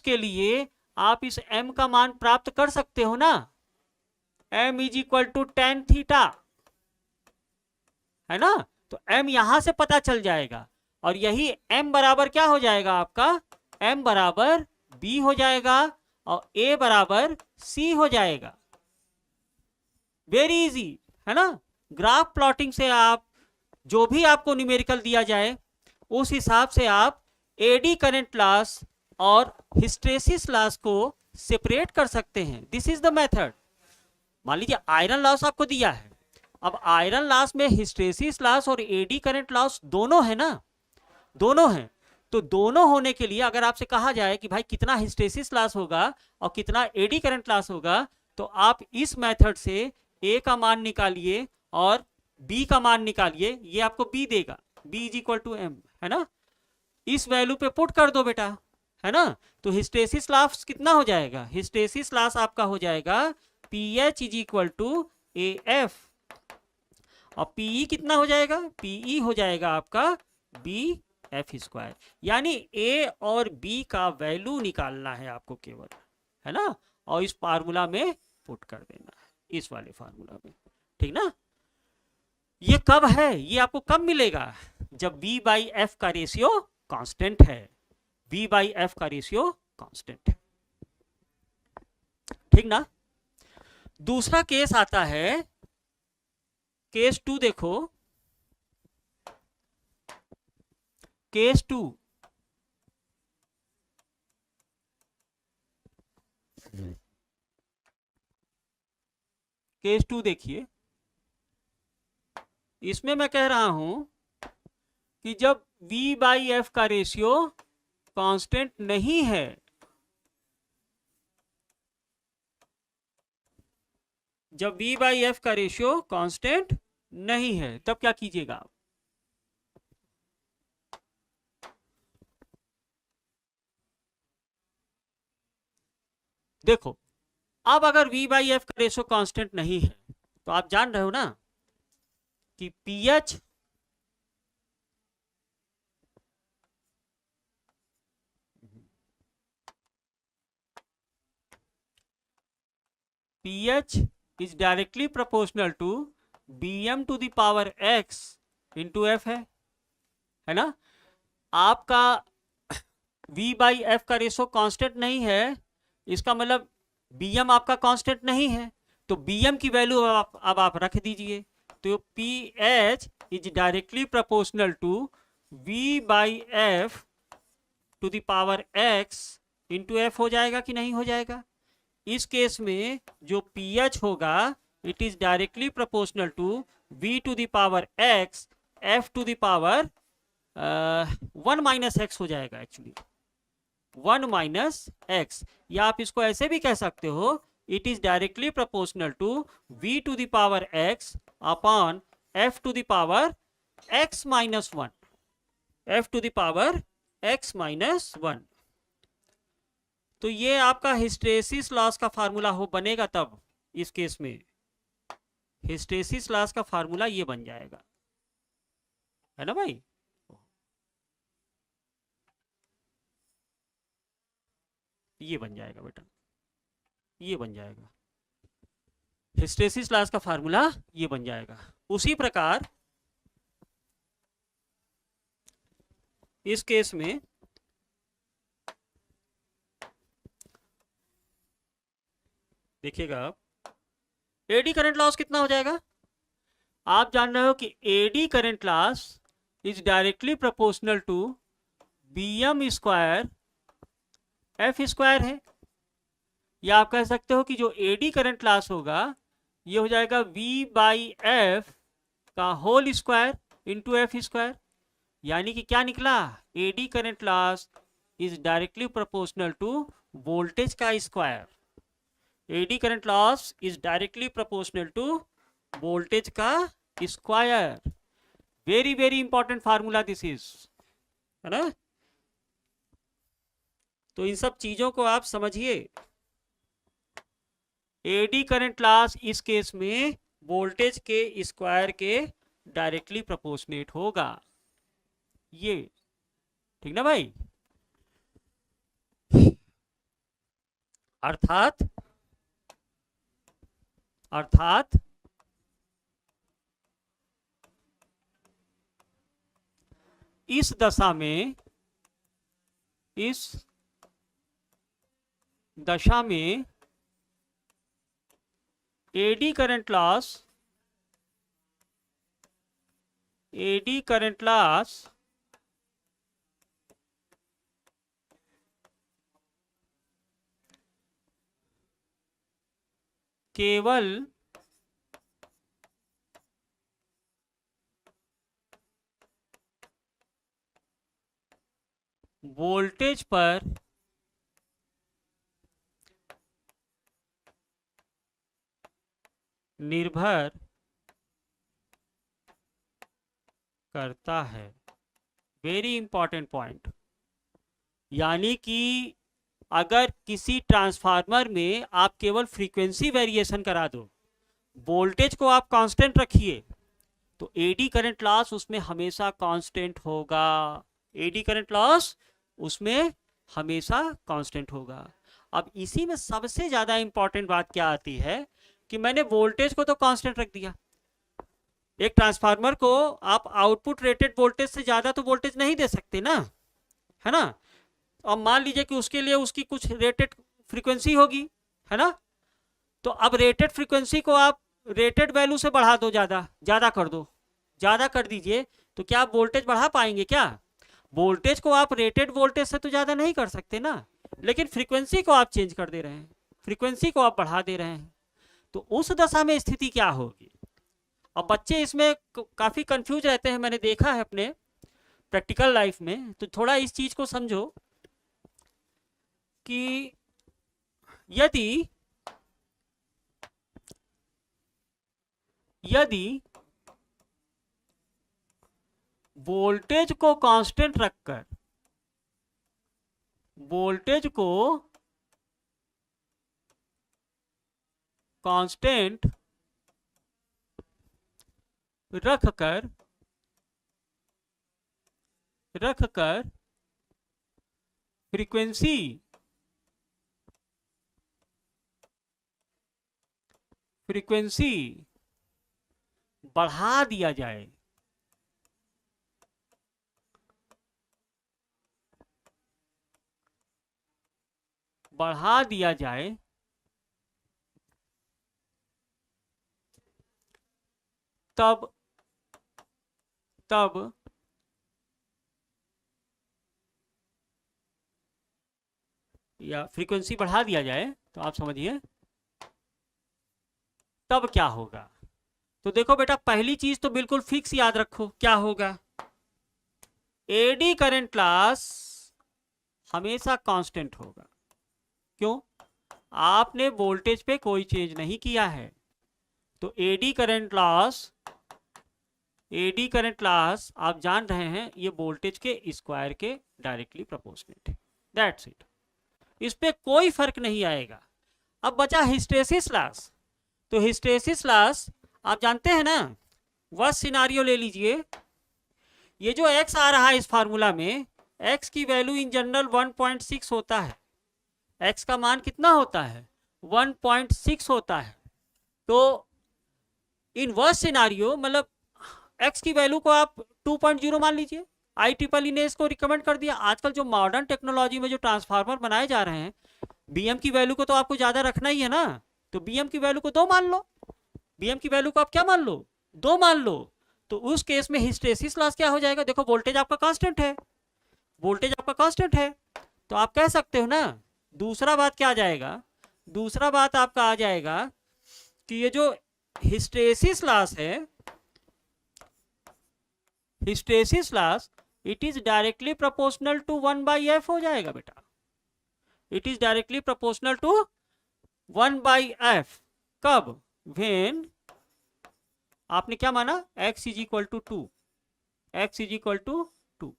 S1: के लिए आप इस M का मान प्राप्त कर सकते हो ना। M is equal to tan theta, है ना। तो M यहां से पता चल जाएगा, और यही M बराबर क्या हो जाएगा आपका, M बराबर B हो जाएगा और A बराबर C हो जाएगा। वेरी इजी है ना। ग्राफ प्लॉटिंग से आप जो भी आपको न्यूमेरिकल दिया जाए उस हिसाब से आप एडी करंट लॉस और हिस्टेरेसिस लॉस को सेपरेट कर सकते हैं। This is the method. मान लीजिए आयरन लॉस आपको दिया है, अब आयरन लॉस में हिस्टेरेसिस लॉस और एडी करंट लॉस दोनों है ना, दोनों हैं। तो दोनों होने के लिए अगर आपसे कहा जाए कि भाई कितना हिस्टेरेसिस लॉस होगा और कितना एडी करंट लॉस होगा, तो आप इस मेथड से ए का मान निकालिए और बी का मान निकालिए, ये आपको बी देगा, b is equal to m, है ना। इस वैल्यू पे पुट कर दो बेटा, है ना। तो हिस्टेरेसिस लॉस कितना हो जाएगा, हिस्टेरेसिस लॉस आपका हो जाएगा p h is equal to a f, और पीई कितना हो जाएगा, पीई हो जाएगा आपका बी एफ स्क्वायर। यानी ए और बी का वैल्यू निकालना है आपको केवल, है ना, और इस फार्मूला में पुट कर देना है, इस वाले फार्मूला में, ठीक ना। ये कब है, ये आपको कब मिलेगा, जब v बाई एफ का रेशियो कांस्टेंट है, v बाई एफ का रेशियो कांस्टेंट है, ठीक ना। दूसरा केस आता है, केस 2 देखो, केस 2, केस 2 देखिए। इसमें मैं कह रहा हूं कि जब v बाई एफ का रेशियो कांस्टेंट नहीं है, जब v बाई एफ का रेशियो कांस्टेंट नहीं है तब क्या कीजिएगा आप, देखो अब अगर v बाई एफ का रेशियो कांस्टेंट नहीं है तो आप जान रहे हो ना कि pH pH is directly proportional to bm to the power x into F है ना। आपका v बाई एफ का रेशो कांस्टेंट नहीं है, इसका मतलब bm आपका कांस्टेंट नहीं है, तो bm की वैल्यू अब आप रख दीजिए। तो pH is directly proportional to v by f to the power x into F हो जाएगा कि नहीं हो जाएगा। इस केस में जो pH होगा it is directly proportional to v to the power x f to the power 1 minus x हो जाएगा, एक्चुअली 1 माइनस एक्स, या आप इसको ऐसे भी कह सकते हो, it is directly proportional to v to the power x upon f to the power x minus 1, f to the power x minus 1। तो ये आपका हिस्टेरेसिस लॉस का फार्मूला हो बनेगा, तब इस केस में हिस्टेरेसिस लॉस का फार्मूला ये बन जाएगा, है ना भाई। ये बन जाएगा बेटा, ये बन जाएगा हिस्टेरेसिस लॉस का फार्मूला, ये बन जाएगा। उसी प्रकार इस केस में देखिएगा आप, एडी करंट लॉस कितना हो जाएगा। आप जान रहे हो कि eddy current loss is directly proportional to bm square F square है, या आप कह सकते हो कि जो एडी करंट लॉस होगा ये हो जाएगा v बाई एफ का whole square into F square. यानी कि क्या निकला, eddy current loss is directly proportional to voltage का square. Eddy current loss is directly proportional to voltage का square. Very very important formula this is, है ना। तो इन सब चीजों को आप समझिए। एडी करंट लॉस इस केस में वोल्टेज के स्क्वायर के डायरेक्टली प्रोपोर्शनेट होगा, ये ठीक ना भाई। अर्थात इस दशा में एडी करंट लॉस केवल वोल्टेज पर निर्भर करता है। Very important point. यानी कि अगर किसी ट्रांसफार्मर में आप केवल फ्रीक्वेंसी वेरिएशन करा दो, वोल्टेज को आप कांस्टेंट रखिए, तो एडी करंट लॉस उसमें हमेशा कांस्टेंट होगा। एडी करंट लॉस उसमें हमेशा कांस्टेंट होगा। अब इसी में सबसे ज्यादा इंपॉर्टेंट बात क्या आती है कि मैंने वोल्टेज को तो कांस्टेंट रख दिया। एक ट्रांसफार्मर को आप आउटपुट रेटेड वोल्टेज से ज्यादा तो वोल्टेज नहीं दे सकते ना, है ना। अब मान लीजिए कि उसके लिए उसकी कुछ रेटेड फ्रीक्वेंसी होगी, है ना। तो अब रेटेड फ्रीक्वेंसी को आप रेटेड वैल्यू से बढ़ा दो, ज्यादा कर दो, ज्यादा कर दीजिए, तो क्या आप वोल्टेज बढ़ा पाएंगे क्या। वोल्टेज को आप रेटेड वोल्टेज से तो ज्यादा नहीं कर सकते ना, लेकिन फ्रीक्वेंसी को आप चेंज कर दे रहे हैं, फ्रीक्वेंसी को आप बढ़ा दे रहे हैं। तो उस दशा में स्थिति क्या होगी। अब बच्चे इसमें काफी कंफ्यूज रहते हैं, मैंने देखा है अपने प्रैक्टिकल लाइफ में। तो थोड़ा इस चीज को समझो कि यदि वोल्टेज को कांस्टेंट रखकर, वोल्टेज को कांस्टेंट रखकर फ्रीक्वेंसी फ्रीक्वेंसी बढ़ा दिया जाए, बढ़ा दिया जाए तब तब या फ्रीक्वेंसी बढ़ा दिया जाए तो आप समझिए तब क्या होगा। तो देखो बेटा, पहली चीज तो बिल्कुल फिक्स याद रखो, क्या होगा, एडी करंट क्लास हमेशा कांस्टेंट होगा। क्यों? आपने वोल्टेज पे कोई चेंज नहीं किया है, तो एडी करंट लॉस आप जान रहे हैं ये वोल्टेज के स्क्वायर के डायरेक्टली प्रोपोर्शनेट है, दैट्स इट, इस पे कोई फर्क नहीं आएगा। अब बचा हिस्टेरिसिस लॉस, तो हिस्टेरिसिस लॉस आप जानते हैं ना, वह सिनारियो ले लीजिए, ये जो x आ रहा है इस फार्मूला में, x की वैल्यू इन जनरल 1.6 होता है, x का मान कितना होता है, 1.6 होता है। तो इन वह सिनारियो मतलब x की वैल्यू को आप 2.0 मान लीजिए, IEEE ने इसको रिकमेंड कर दिया। आजकल जो मॉडर्न टेक्नोलॉजी में जो ट्रांसफार्मर बनाए जा रहे हैं, BM की वैल्यू को तो आपको ज्यादा रखना ही है ना, तो BM की वैल्यू को 2 मान लो, BM की वैल्यू को आप क्या मान लो, 2 मान लो। तो उस केस में हिस्टेरिसिस लॉस क्या हो जाएगा, देखो वोल्टेज आपका कांस्टेंट है, वोल्टेज आपका कांस्टेंट है, तो आप कह सकते हो ना, दूसरा बात क्या आ जाएगा, दूसरा बात आपका आ जाएगा कि ये जो हिस्टेरिसिस लॉस है, hysteresis loss it is directly proportional to 1/f हो जाएगा बेटा, it is directly proportional to 1/f। कब? व्हेन आपने क्या माना, x is equal to 2, x is equal to 2।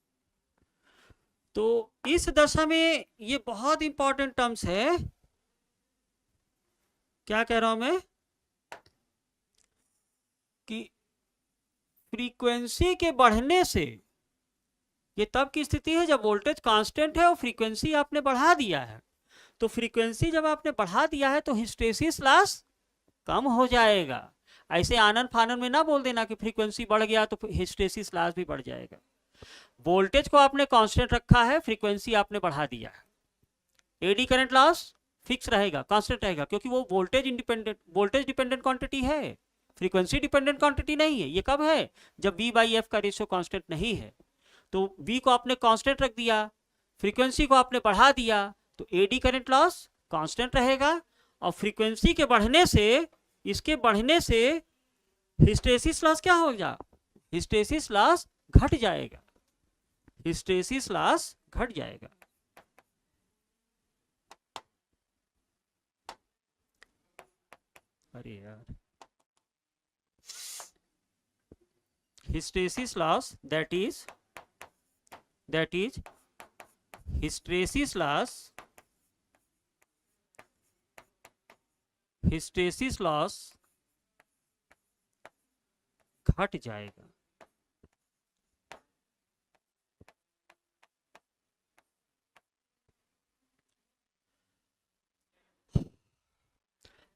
S1: तो इस दशा में ये बहुत इंपॉर्टेंट टर्म्स है, क्या कह रहा हूं मैं, कि फ्रीक्वेंसी के बढ़ने से, ये तब की स्थिति है जब वोल्टेज कांस्टेंट है और फ्रीक्वेंसी आपने बढ़ा दिया है। तो फ्रीक्वेंसी जब आपने बढ़ा दिया है तो हिस्टेरिसिस लॉस कम हो जाएगा। ऐसे आनन फानन में ना बोल देना कि फ्रीक्वेंसी बढ़ गया तो हिस्टेरिसिस लॉस भी बढ़ जाएगा। वोल्टेज को आपने कांस्टेंट रखा है, फ्रीक्वेंसी आपने बढ़ा दिया है, एडी करंट लॉस फिक्स रहेगा, कांस्टेंट रहेगा, क्योंकि वो वोल्टेज डिपेंडेंट क्वांटिटी है, फ्रीक्वेंसी डिपेंडेंट क्वांटिटी नहीं है। ये कब है, जब V/F का रेशियो कांस्टेंट नहीं है। तो V को आपने कांस्टेंट रख दिया, फ्रीक्वेंसी को आपने बढ़ा दिया, तो एडी करंट लॉस कांस्टेंट रहेगा, और फ्रीक्वेंसी के बढ़ने से, इसके बढ़ने से हिस्टेरिसिस लॉस क्या होगा, हिस्टेरिसिस लॉस घट जाएगा, हिस्टेरिसिस लॉस घट जाएगा। अरे यार, hysteresis loss that is hysteresis loss घट जाएगा।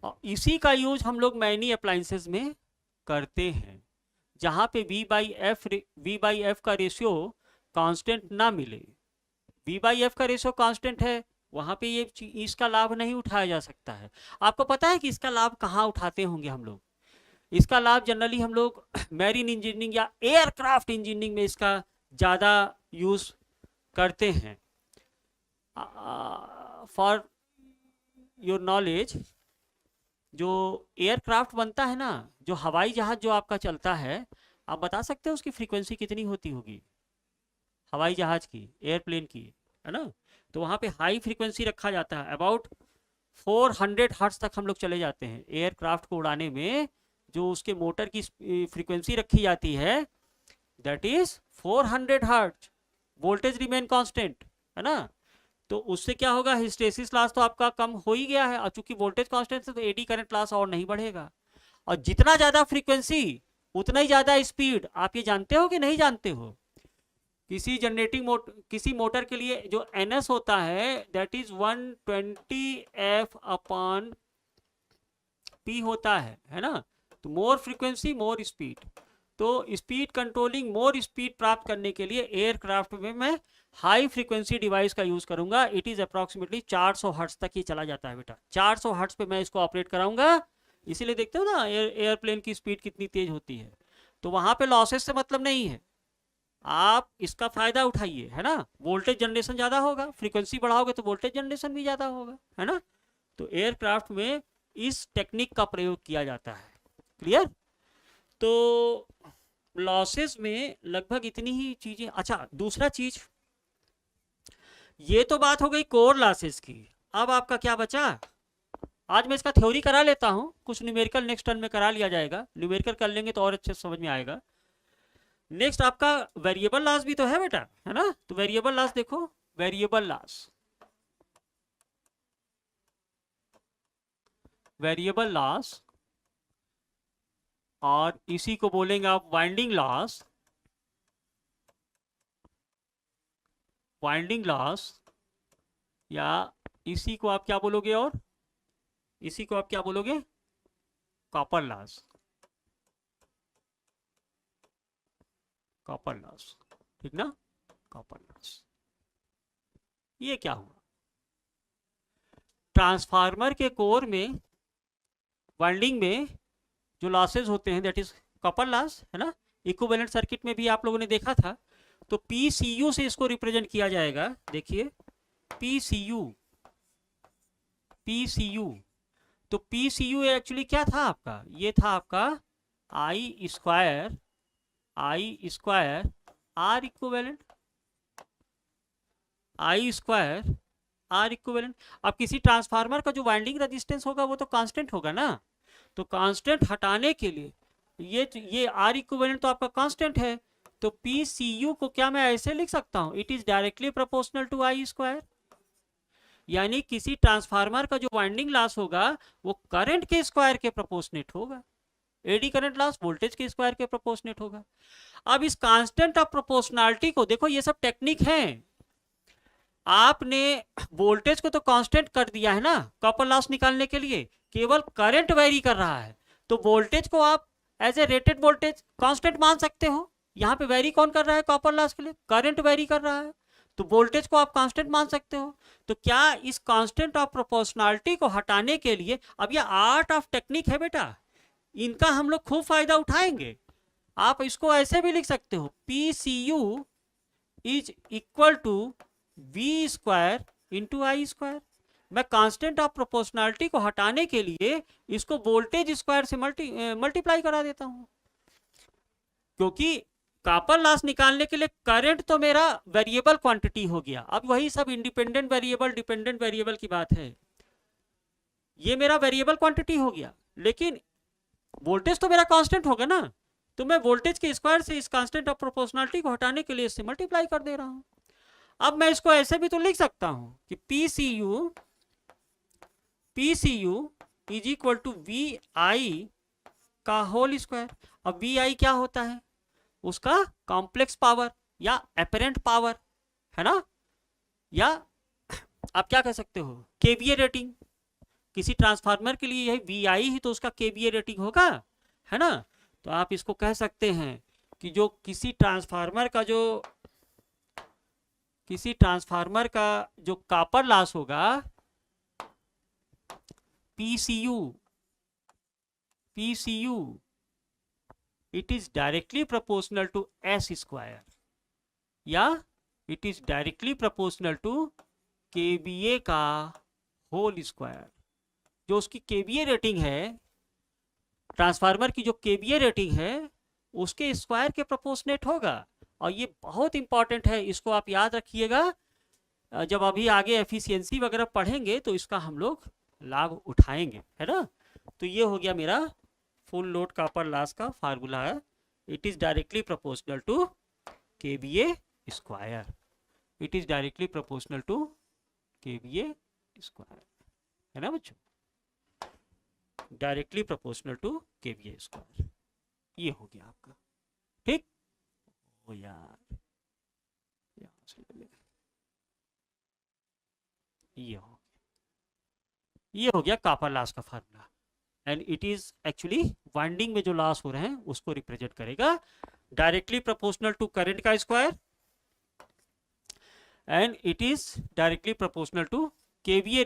S1: और इसी का यूज हम लोग मैनी अप्लायंसेस में करते हैं, जहां पे V/F का रेशियो कांस्टेंट ना मिले, V/F का रेशियो कांस्टेंट है, वहां पे ये इसका लाभ नहीं उठाया जा सकता है। आपको पता है कि इसका लाभ कहाँ उठाते होंगे हम लोग, इसका लाभ जनरली हम लोग मैरीन इंजीनियरिंग या एयरक्राफ्ट इंजीनियरिंग में इसका ज़्यादा यूज करते हैं। फॉर योर नॉलेज, जो एयरक्राफ्ट बनता है ना, जो हवाई जहाज जो आपका चलता है, आप बता सकते हो उसकी फ्रीक्वेंसी कितनी होती होगी, हवाई जहाज की, एयरप्लेन की, है ना। तो वहाँ पे हाई फ्रीक्वेंसी रखा जाता है, अबाउट 400 हर्ट्ज तक हम लोग चले जाते हैं एयरक्राफ्ट को उड़ाने में। जो उसके मोटर की फ्रीक्वेंसी रखी जाती है that is 400 hertz, voltage remain constant, है ना। तो उससे क्या होगा, हिस्टेरिसिस लॉस तो आपका कम हो ही गया है, और चूंकि वोल्टेज कांस्टेंट है तो एडी करंट लॉस और नहीं बढ़ेगा। और जितना ज्यादा फ्रीक्वेंसी उतना ही ज्यादा स्पीड। आप ये जानते हो कि नहीं जानते हो, किसी मोटर के लिए जो NS होता है दैट इज 120 F/P P होता है ना, तो मोर फ्रीक्वेंसी मोर स्पीड। तो स्पीड कंट्रोलिंग मोर स्पीड प्राप्त करने के लिए एयरक्राफ्ट में मैं हाई फ्रीक्वेंसी डिवाइस का यूज करूंगा। इट इज अप्रोक्सीमेटली 400 हर्ट्ज तक ही चला जाता है बेटा, 400 हर्ट्ज पे मैं इसको ऑपरेट कराऊंगा। इसीलिए देखते हो ना एयरप्लेन की स्पीड कितनी तेज होती है। तो वहां पे लॉसेस से मतलब नहीं है, आप इसका फायदा उठाइए, है ना। वोल्टेज जनरेशन ज्यादा होगा, फ्रीक्वेंसी बढ़ाओगे तो वोल्टेज जनरेशन भी ज्यादा होगा, है ना। तो एयरक्राफ्ट में इस टेक्निक का प्रयोग किया जाता है। क्लियर। तो लॉसेस में लगभग इतनी ही चीजें। अच्छा, दूसरा चीज, ये तो बात हो गई कोर लॉसेस की। अब आपका क्या बचा, आज मैं इसका थ्योरी करा लेता हूं, कुछ न्यूमेरिकल नेक्स्ट टर्न में करा लिया जाएगा, न्यूमेरिकल कर लेंगे तो और अच्छे से समझ में आएगा। नेक्स्ट आपका वेरिएबल लॉस भी तो है बेटा, है ना। तो वेरिएबल लॉस देखो, वेरिएबल लॉस, वेरिएबल लॉस, और इसी को बोलेंगे आप वाइंडिंग लॉस, वाइंडिंग लॉस, या इसी को आप क्या बोलोगे, और इसी को आप क्या बोलोगे, कॉपर लॉस, कॉपर लॉस, ठीक ना, कॉपर लॉस। ये क्या हुआ, ट्रांसफार्मर के कोर में वाइंडिंग में जो लॉसेज होते हैं दैट इज कॉपर लॉस, है ना। इक्विवेलेंट सर्किट में भी आप लोगों ने देखा था। तो पीसीयू से इसको रिप्रेजेंट किया जाएगा। देखिए पीसीयू, पीसीयू, तो पीसीयू एक्चुअली क्या था आपका, ये था आपका I square, I square R equivalent, I square R equivalent. अब किसी ट्रांसफार्मर का जो वाइंडिंग रेजिस्टेंस होगा वो तो कांस्टेंट होगा ना, तो कांस्टेंट हटाने के लिए ये आर इक्विवेलेंट तो आपका कांस्टेंट है। तो पी सी यू को क्या मैं ऐसे लिख सकता हूं, it is directly proportional to i square. यानी किसी ट्रांसफार्मर का जो वाइंडिंग लॉस होगा वो करंट के स्क्वायर के प्रोपोर्शनेट होगा, एडी करंट लॉस वोल्टेज के स्क्वायर के प्रोपोर्शनेट होगा। अब इस कांस्टेंट ऑफ प्रोपोर्शनलिटी को देखो, ये सब टेक्निक है। आपने वोल्टेज को तो कांस्टेंट कर दिया है ना कॉपर लॉस निकालने के लिए, केवल करंट वेरी कर रहा है। तो वोल्टेज को आप as a rated voltage constant मान सकते हो। यहाँ पे वेरी कौन कर रहा है कॉपर लॉस के लिए, करंट वेरी कर रहा है, तो वोल्टेज को आप कांस्टेंट मान सकते हो। तो क्या इस कांस्टेंट ऑफ प्रोपोर्शनलिटी को हटाने के लिए, अब ये आर्ट ऑफ टेक्निक है बेटा, इनका हम लोग खूब फायदा उठाएंगे। आप इसको ऐसे भी लिख सकते हो, p C you is equal to v square into i square. मैं कांस्टेंट ऑफ प्रोपोर्शनलिटी को हटाने के लिए इसको वोल्टेज स्क्वायर से मल्टीप्लाई करा देता हूं, क्योंकि कॉपर लॉस निकालने के लिए करंट तो मेरा वेरिएबल क्वांटिटी हो गया। अब वही सब इंडिपेंडेंट वेरिएबल डिपेंडेंट वेरिएबल की बात है, ये मेरा वेरिएबल क्वांटिटी हो गया, लेकिन वोल्टेज तो मेरा कांस्टेंट होगा ना। तो मैं वोल्टेज के स्क्वायर से इस कांस्टेंट ऑफ प्रोपोर्शनलिटी को हटाने के लिए इससे मल्टीप्लाई कर दे रहा हूं। अब मैं इसको ऐसे भी तो लिख सकता हूं कि P C you is equal to V I का होल स्क्वायर। अब वी आई क्या होता है, उसका कॉम्प्लेक्स पावर या एपरेंट पावर, है ना, या आप क्या कह सकते हो केवीए रेटिंग। किसी ट्रांसफार्मर के लिए यही वी आई ही तो उसका केवीए रेटिंग होगा, है ना। तो आप इसको कह सकते हैं कि जो किसी ट्रांसफार्मर का जो कॉपर लॉस होगा, PCU it is directly proportional to S square, या it is directly proportional to KVA का होल स्क्वायर। जो उसकी केवीए रेटिंग है, ट्रांसफार्मर की जो केवीए रेटिंग है, उसके स्क्वायर के प्रोपोर्शनेट होगा। और ये बहुत इंपॉर्टेंट है, इसको आप याद रखिएगा। जब अभी आगे एफिशिएंसी वगैरह पढ़ेंगे तो इसका हम लोग लाभ उठाएंगे, है ना। तो ये हो गया मेरा फुल लोड कॉपर लॉस का फार्मूला है, it is directly proportional to KVA square, it is directly proportional to KVA square, है ना बच्चों, directly proportional to KVA square. ये हो गया आपका, ठीक। ओ यार, यहाँ से ले ले, ये हो गया कॉपर लॉस का formula. And it is actually winding में जो लॉस हो रहे हैं उसको रिप्रेजेंट करेगा, डायरेक्टली प्रोपोर्शनल टू करंट का square and it is directly proportional to KVA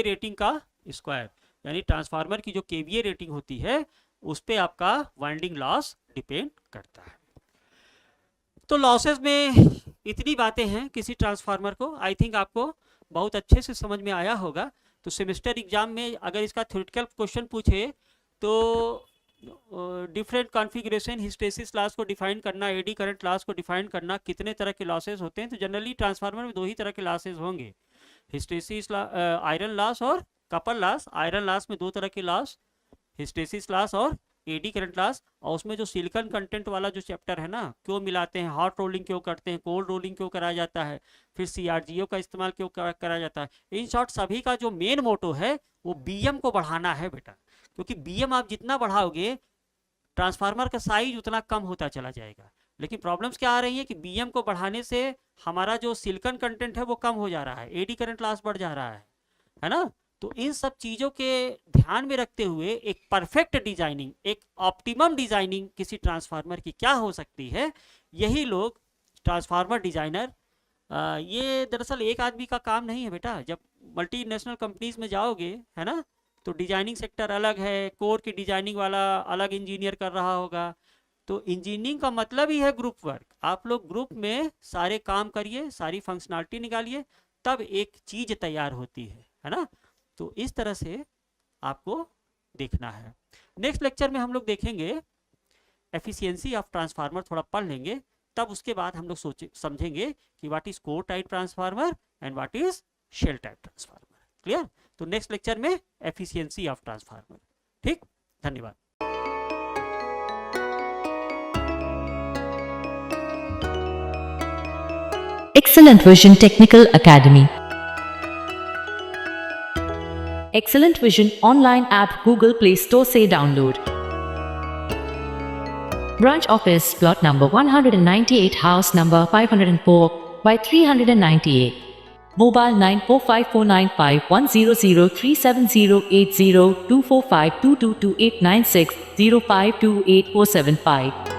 S1: rating का स्क्वायर, यानी ट्रांसफार्मर की जो केवीए रेटिंग होती है उस पे आपका वाइंडिंग लॉस डिपेंड करता है। तो लॉसेस में इतनी बातें हैं किसी ट्रांसफार्मर को, आई थिंक आपको बहुत अच्छे से समझ में आया होगा। तो सेमेस्टर एग्जाम में अगर इसका थ्योरेटिकल क्वेश्चन पूछे तो डिफरेंट कॉन्फ़िगरेशन हिस्टेरिसिस लॉस को डिफाइन करना, एडी करंट लॉस को डिफाइन करना, कितने तरह के लॉसेस होते हैं, तो जनरली ट्रांसफार्मर में 2 ही तरह के लॉसेस होंगे, हिस्टेरिसिस आयरन लॉस और कपल लॉस। आयरन लॉस में 2 तरह के लॉस, हिस्टेरिसिस लॉस और एडी करंट लॉस। और उसमें जो सिलिकॉन कंटेंट वाला जो चैप्टर है ना, क्यों मिलाते हैं, हॉट रोलिंग क्यों करते हैं, कोल्ड रोलिंग क्यों कराया जाता है, फिर सीआरजीओ का इस्तेमाल क्यों कराया जाता है, इन शॉर्ट सभी का जो मेन मोटो है वो बीएम को बढ़ाना है बेटा, क्योंकि बीएम आप जितना बढ़ाओगे ट्रांसफार्मर का साइज उतना कम होता चला जाएगा। लेकिन प्रॉब्लम्स क्या आ रही है कि बीएम को बढ़ाने से हमारा जो सिलिकॉन कंटेंट है वो कम हो जा रहा है, एडी करंट लॉस बढ़ जा रहा है ना। तो इन सब चीज़ों के ध्यान में रखते हुए एक परफेक्ट डिजाइनिंग, एक ऑप्टिमम डिजाइनिंग किसी ट्रांसफार्मर की क्या हो सकती है, यही लोग ट्रांसफार्मर डिजाइनर, ये दरअसल एक आदमी का काम नहीं है बेटा। जब मल्टीनेशनल कंपनीज में जाओगे है ना, तो डिजाइनिंग सेक्टर अलग है, कोर की डिजाइनिंग वाला अलग इंजीनियर कर रहा होगा। तो इंजीनियरिंग का मतलब ही है ग्रुप वर्क। आप लोग ग्रुप में सारे काम करिए, सारी फंक्शनलिटी निकालिए, तब एक चीज़ तैयार होती है ना। तो इस तरह से आपको देखना है। नेक्स्ट लेक्चर में हम लोग देखेंगे एफिशिएंसी ऑफ ट्रांसफार्मर, थोड़ा पढ़ लेंगे, तब उसके बाद हम लोग समझेंगे कि what is core type transformer and what is shell type transformer. Clear? तो नेक्स्ट लेक्चर में एफिशिएंसी ऑफ ट्रांसफार्मर। ठीक, धन्यवाद।
S2: Excellent Vision Technical Academy. Excellent Vision online app Google Play Store से download. Branch office plot number 198, house number 504 by 398. Mobile 945495100370802452228960528475.